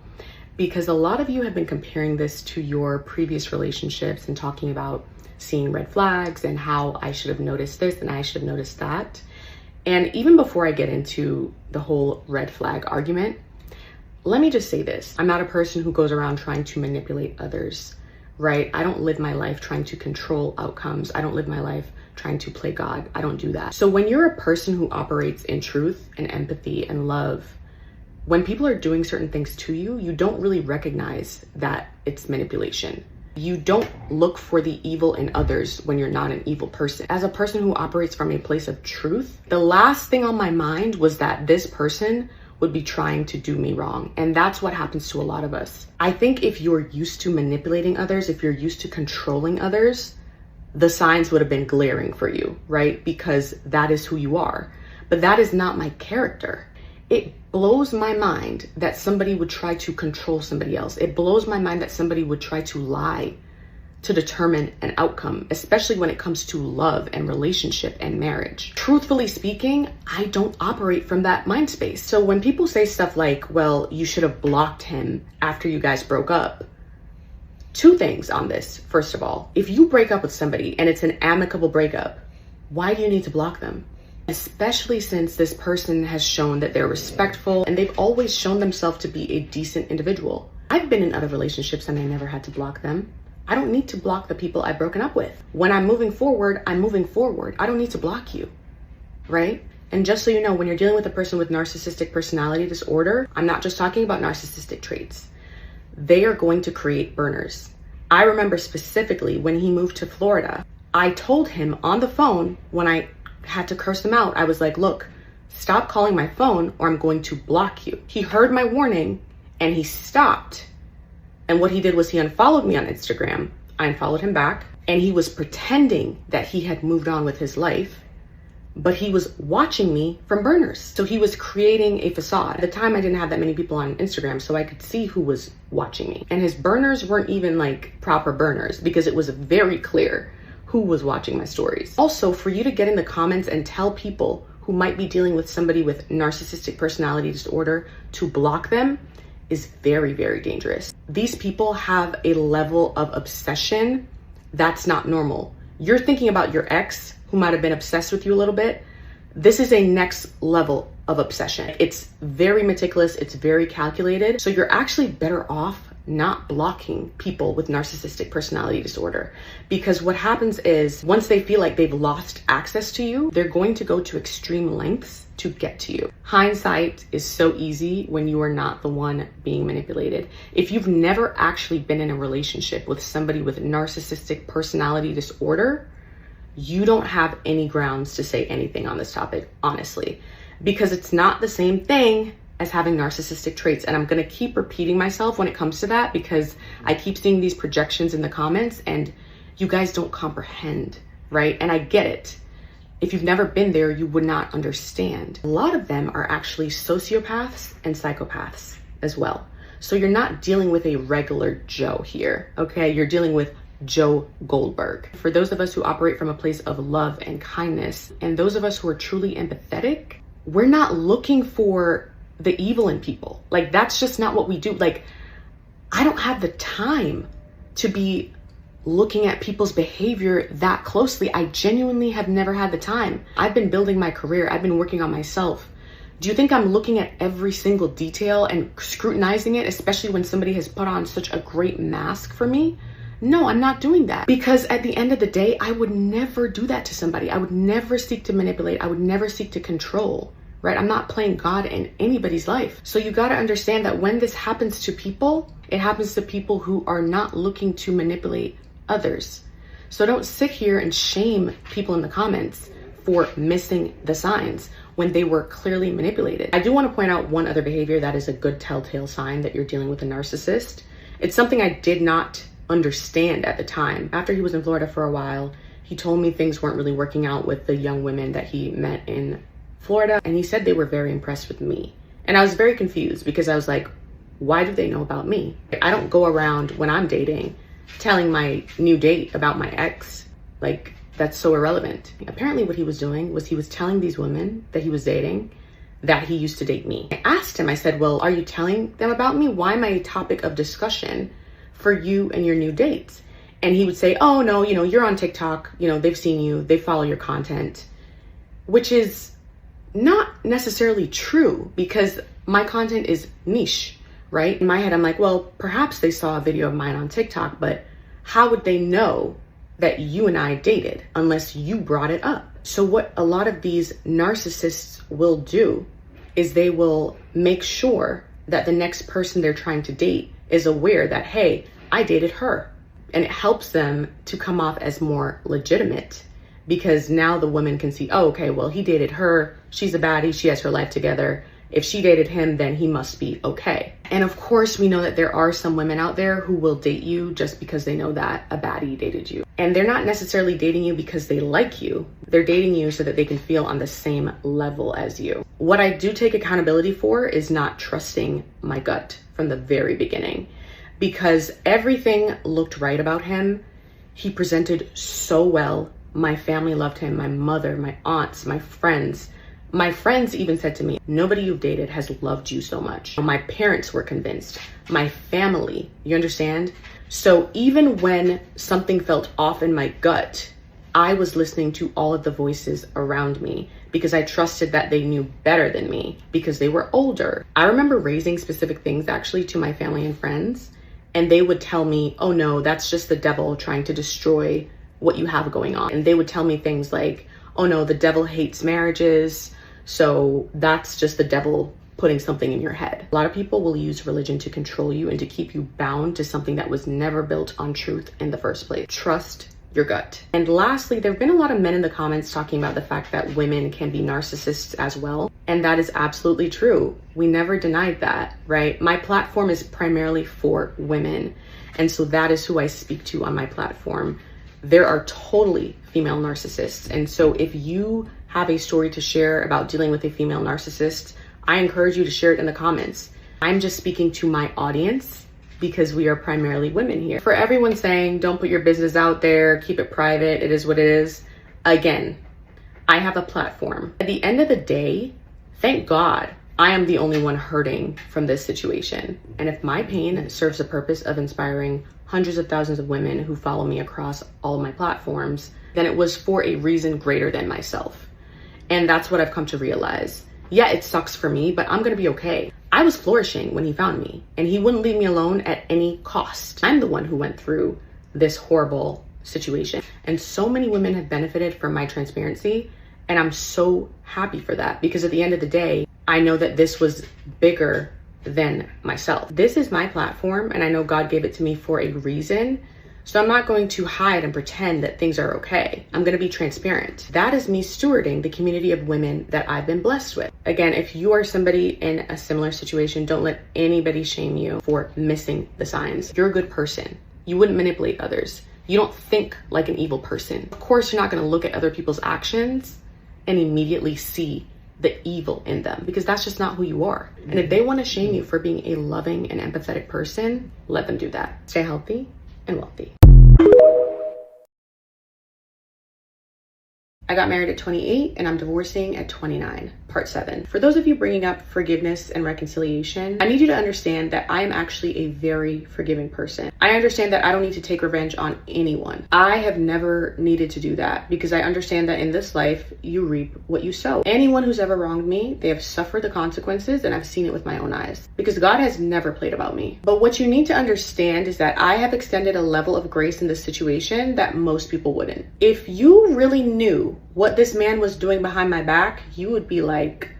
Speaker 2: because a lot of you have been comparing this to your previous relationships and talking about seeing red flags and how I should have noticed this and I should have noticed that. And even before I get into the whole red flag argument, let me just say this. I'm not a person who goes around trying to manipulate others, right? I don't live my life trying to control outcomes. I don't live my life trying to play God. I don't do that. So when you're a person who operates in truth and empathy and love, when people are doing certain things to you, you don't really recognize that it's manipulation. You don't look for the evil in others when you're not an evil person. As a person who operates from a place of truth, the last thing on my mind was that this person would be trying to do me wrong. And that's what happens to a lot of us. I think if you're used to manipulating others, if you're used to controlling others, the signs would have been glaring for you, right? Because that is who you are. But that is not my character. It blows my mind that somebody would try to control somebody else. It blows my mind that somebody would try to lie to determine an outcome, especially when it comes to love and relationship and marriage. Truthfully speaking, I don't operate from that mind space. So when people say stuff like, well, you should have blocked him after you guys broke up, 2 things on this. First of all, if you break up with somebody and it's an amicable breakup, why do you need to block them? Especially since this person has shown that they're respectful and they've always shown themselves to be a decent individual. I've been in other relationships and I never had to block them. I don't need to block the people I've broken up with. When I'm moving forward, I'm moving forward. I don't need to block you, right? And just so you know, when you're dealing with a person with narcissistic personality disorder, I'm not just talking about narcissistic traits. They are going to create burners. I remember specifically when he moved to Florida, I told him on the phone when I had to curse him out, I was like, look, stop calling my phone or I'm going to block you. He heard my warning and he stopped. And what he did was he unfollowed me on Instagram. I unfollowed him back and he was pretending that he had moved on with his life, but he was watching me from burners. So he was creating a facade. At the time, I didn't have that many people on Instagram, so I could see who was watching me. And his burners weren't even like proper burners because it was very clear who was watching my stories. Also, for you to get in the comments and tell people who might be dealing with somebody with narcissistic personality disorder to block them is very, very dangerous. These people have a level of obsession that's not normal. You're thinking about your ex who might have been obsessed with you a little bit. This is a next level of obsession. It's very meticulous, it's very calculated. So you're actually better off not blocking people with narcissistic personality disorder, because what happens is once they feel like they've lost access to you, they're going to go to extreme lengths to get to you. Hindsight is so easy when you are not the one being manipulated. If you've never actually been in a relationship with somebody with narcissistic personality disorder, you don't have any grounds to say anything on this topic, honestly, because it's not the same thing as having narcissistic traits. And I'm gonna keep repeating myself when it comes to that because I keep seeing these projections in the comments and you guys don't comprehend, right? And I get it. If you've never been there, you would not understand. A lot of them are actually sociopaths and psychopaths as well. So you're not dealing with a regular Joe here, okay? You're dealing with Joe Goldberg. For those of us who operate from a place of love and kindness, and those of us who are truly empathetic, we're not looking for the evil in people. Like, that's just not what we do. Like, I don't have the time to be looking at people's behavior that closely. I genuinely have never had the time. I've been building my career. I've been working on myself. Do you think I'm looking at every single detail and scrutinizing it, especially when somebody has put on such a great mask for me? No, I'm not doing that, because at the end of the day, I would never do that to somebody. I would never seek to manipulate. I would never seek to control, right? I'm not playing God in anybody's life. So you got to understand that when this happens to people, it happens to people who are not looking to manipulate others. So don't sit here and shame people in the comments for missing the signs when they were clearly manipulated. I do want to point out one other behavior that is a good telltale sign that you're dealing with a narcissist. It's something I did not understand at the time. After he was in Florida for a while, he told me things weren't really working out with the young women that he met in Florida, and he said they were very impressed with me. And I was very confused, because I was like, why do they know about me? I don't go around when I'm dating telling my new date about my ex. Like, that's so irrelevant. Apparently what he was doing was he was telling these women that he was dating that he used to date me. I asked him, I said, well, are you telling them about me? Why am I a topic of discussion for you and your new dates? And he would say, oh no, you're on TikTok, they've seen you, they follow your content, which is not necessarily true, because my content is niche, right? In my head, I'm like, well, perhaps they saw a video of mine on TikTok, but how would they know that you and I dated unless you brought it up? So what a lot of these narcissists will do is they will make sure that the next person they're trying to date is aware that, hey, I dated her. And it helps them to come off as more legitimate, because now the women can see, oh, okay, well, he dated her. She's a baddie. She has her life together. If she dated him, then he must be okay. And of course, we know that there are some women out there who will date you just because they know that a baddie dated you. And they're not necessarily dating you because they like you. They're dating you so that they can feel on the same level as you. What I do take accountability for is not trusting my gut from the very beginning, because everything looked right about him. He presented so well. My family loved him, my mother, my aunts, my friends. My friends even said to me, nobody you've dated has loved you so much. My parents were convinced, my family, you understand? So even when something felt off in my gut, I was listening to all of the voices around me, because I trusted that they knew better than me, because they were older. I remember raising specific things actually to my family and friends, and they would tell me, oh no, that's just the devil trying to destroy what you have going on. And they would tell me things like, oh no, the devil hates marriages, so that's just the devil putting something in your head. A lot of people will use religion to control you and to keep you bound to something that was never built on truth in the first place. Trust your gut. And lastly, there have been a lot of men in the comments talking about the fact that women can be narcissists as well. And that is absolutely true. We never denied that, right? My platform is primarily for women. And so that is who I speak to on my platform. There are totally female narcissists. And so if you have a story to share about dealing with a female narcissist, I encourage you to share it in the comments. I'm just speaking to my audience because we are primarily women here. For everyone saying, don't put your business out there, keep it private, it is what it is. Again, I have a platform. At the end of the day, thank God, I am the only one hurting from this situation. And if my pain serves the purpose of inspiring hundreds of thousands of women who follow me across all of my platforms, then it was for a reason greater than myself. And that's what I've come to realize. Yeah, it sucks for me, but I'm gonna be okay. I was flourishing when he found me, and he wouldn't leave me alone at any cost. I'm the one who went through this horrible situation. And so many women have benefited from my transparency, and I'm so happy for that, because at the end of the day, I know that this was bigger than myself. This is my platform, and I know God gave it to me for a reason. So I'm not going to hide and pretend that things are okay. I'm going to be transparent. That is me stewarding the community of women that I've been blessed with. Again, if you are somebody in a similar situation, don't let anybody shame you for missing the signs. You're a good person. You wouldn't manipulate others. You don't think like an evil person. Of course, you're not going to look at other people's actions and immediately see the evil in them, because that's just not who you are. And if they want to shame you for being a loving and empathetic person, let them do that. Stay healthy and wealthy. I got married at 28 and I'm divorcing at 29, part 7. For those of you bringing up forgiveness and reconciliation, I need you to understand that I am actually a very forgiving person. I understand that I don't need to take revenge on anyone. I have never needed to do that because I understand that in this life, you reap what you sow. Anyone who's ever wronged me, they have suffered the consequences, and I've seen it with my own eyes because God has never played about me. But what you need to understand is that I have extended a level of grace in this situation that most people wouldn't. If you really knew what this man was doing behind my back, you would be like,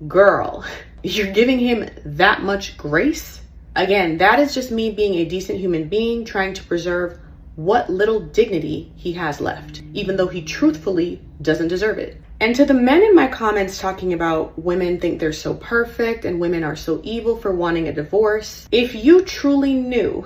Speaker 2: girl, you're giving him that much grace? Again, that is just me being a decent human being trying to preserve what little dignity he has left, even though he truthfully doesn't deserve it. And to the men in my comments talking about women think they're so perfect and women are so evil for wanting a divorce, if you truly knew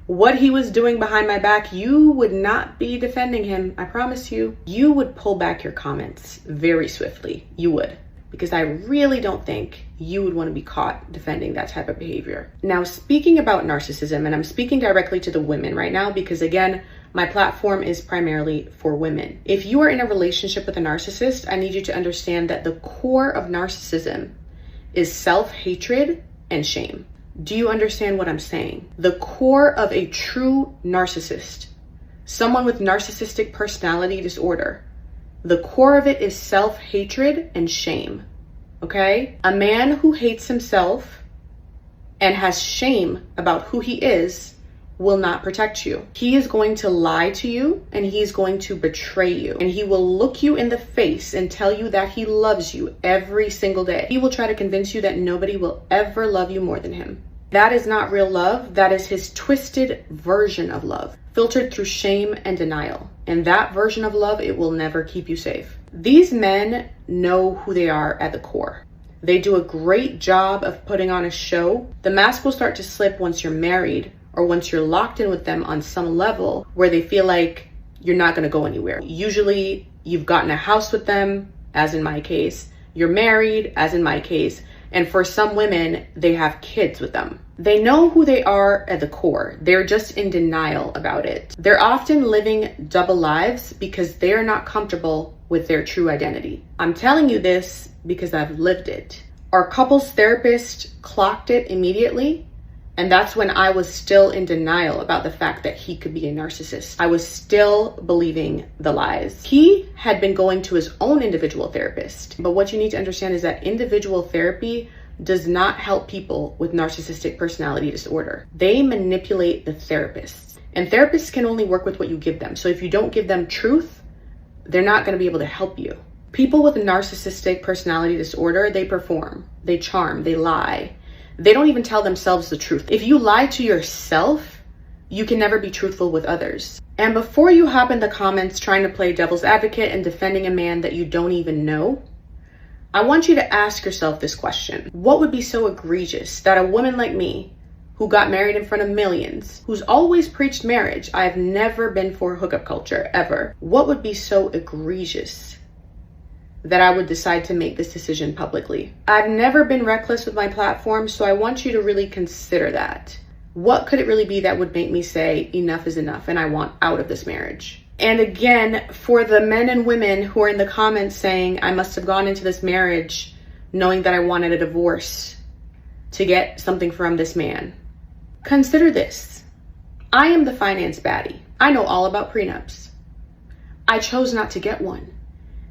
Speaker 2: what he was doing behind my back, you would not be defending him. I promise you. You would pull back your comments very swiftly. You would. Because I really don't think you would want to be caught defending that type of behavior. Now, speaking about narcissism, and I'm speaking directly to the women right now because, again, my platform is primarily for women. If you are in a relationship with a narcissist, I need you to understand that the core of narcissism is self-hatred and shame. Do you understand what I'm saying? The core of a true narcissist, someone with narcissistic personality disorder, the core of it is self-hatred and shame, okay? A man who hates himself and has shame about who he is will not protect you. He is going to lie to you and he's going to betray you. And he will look you in the face and tell you that he loves you every single day. He will try to convince you that nobody will ever love you more than him. That is not real love. That is his twisted version of love, filtered through shame and denial. And that version of love, it will never keep you safe. These men know who they are at the core. They do a great job of putting on a show. The mask will start to slip once you're married or once you're locked in with them on some level where they feel like you're not going to go anywhere. Usually you've gotten a house with them, as in my case. You're married, as in my case. And for some women, they have kids with them. They know who they are at the core. They're just in denial about it. They're often living double lives because they're not comfortable with their true identity. I'm telling you this because I've lived it. Our couples therapist clocked it immediately. And that's when I was still in denial about the fact that he could be a narcissist. I was still believing the lies. He had been going to his own individual therapist. But what you need to understand is that individual therapy does not help people with narcissistic personality disorder. They manipulate the therapists. And therapists can only work with what you give them. So if you don't give them truth, they're not going to be able to help you. People with narcissistic personality disorder, they perform, they charm, they lie. They don't even tell themselves the truth. If you lie to yourself, you can never be truthful with others. And before you hop in the comments trying to play devil's advocate and defending a man that you don't even know, I want you to ask yourself this question. What would be so egregious that a woman like me, who got married in front of millions, who's always preached marriage, I've never been for hookup culture, ever. What would be so egregious that I would decide to make this decision publicly? I've never been reckless with my platform, so I want you to really consider that. What could it really be that would make me say enough is enough and I want out of this marriage? And again, for the men and women who are in the comments saying I must have gone into this marriage knowing that I wanted a divorce to get something from this man, consider this. I am the finance baddie. I know all about prenups. I chose not to get one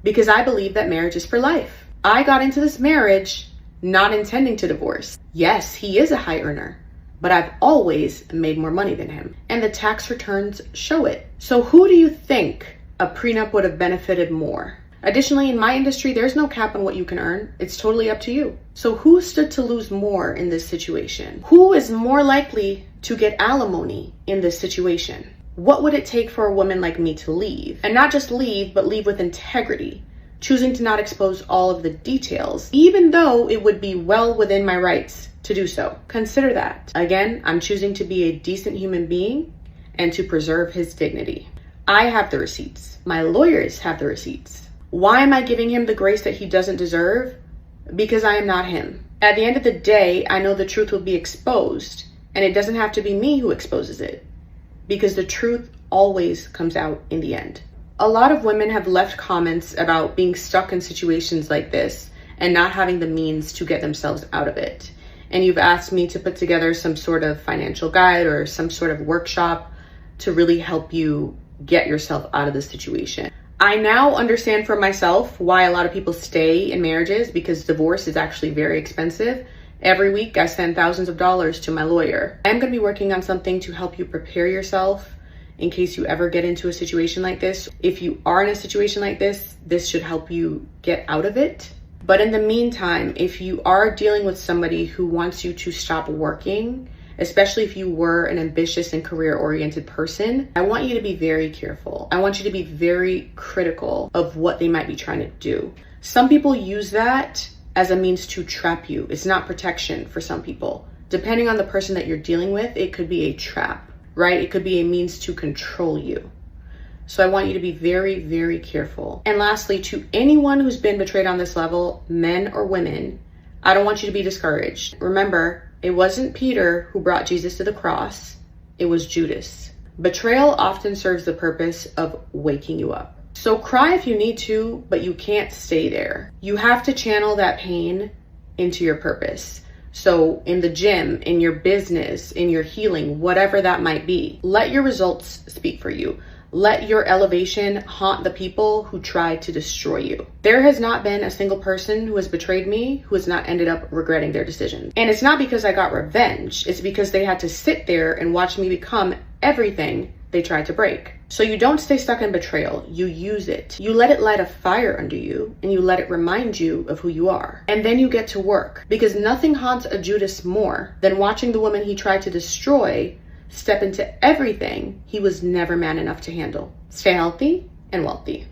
Speaker 2: because I believe that marriage is for life. I got into this marriage not intending to divorce. Yes, he is a high earner, but I've always made more money than him. And the tax returns show it. So who do you think a prenup would have benefited more? Additionally, in my industry, there's no cap on what you can earn. It's totally up to you. So who stood to lose more in this situation? Who is more likely to get alimony in this situation? What would it take for a woman like me to leave? And not just leave, but leave with integrity, choosing to not expose all of the details, even though it would be well within my rights to do so. Consider that. Again, I'm choosing to be a decent human being and to preserve his dignity. I have the receipts. My lawyers have the receipts. Why am I giving him the grace that he doesn't deserve? Because I am not him. At the end of the day, I know the truth will be exposed, and it doesn't have to be me who exposes it, because the truth always comes out in the end. A lot of women have left comments about being stuck in situations like this and not having the means to get themselves out of it. And you've asked me to put together some sort of financial guide or some sort of workshop to really help you get yourself out of this situation. I now understand for myself why a lot of people stay in marriages, because divorce is actually very expensive. Every week I send thousands of dollars to my lawyer. I'm going to be working on something to help you prepare yourself in case you ever get into a situation like this. If you are in a situation like this, this should help you get out of it. But in the meantime, if you are dealing with somebody who wants you to stop working, especially if you were an ambitious and career-oriented person, I want you to be very careful. I want you to be very critical of what they might be trying to do. Some people use that as a means to trap you. It's not protection for some people. Depending on the person that you're dealing with, it could be a trap, right? It could be a means to control you. So I want you to be very, very careful. And lastly, to anyone who's been betrayed on this level, men or women, I don't want you to be discouraged. Remember, it wasn't Peter who brought Jesus to the cross, it was Judas. Betrayal often serves the purpose of waking you up. So cry if you need to, but you can't stay there. You have to channel that pain into your purpose. So in the gym, in your business, in your healing, whatever that might be, let your results speak for you. Let your elevation haunt the people who try to destroy you. There has not been a single person who has betrayed me who has not ended up regretting their decision. And it's not because I got revenge. It's because they had to sit there and watch me become everything they tried to break. So you don't stay stuck in betrayal. You use it. You let it light a fire under you, and you let it remind you of who you are. And then you get to work, because nothing haunts a Judas more than watching the woman he tried to destroy step into everything he was never man enough to handle. Stay healthy and wealthy.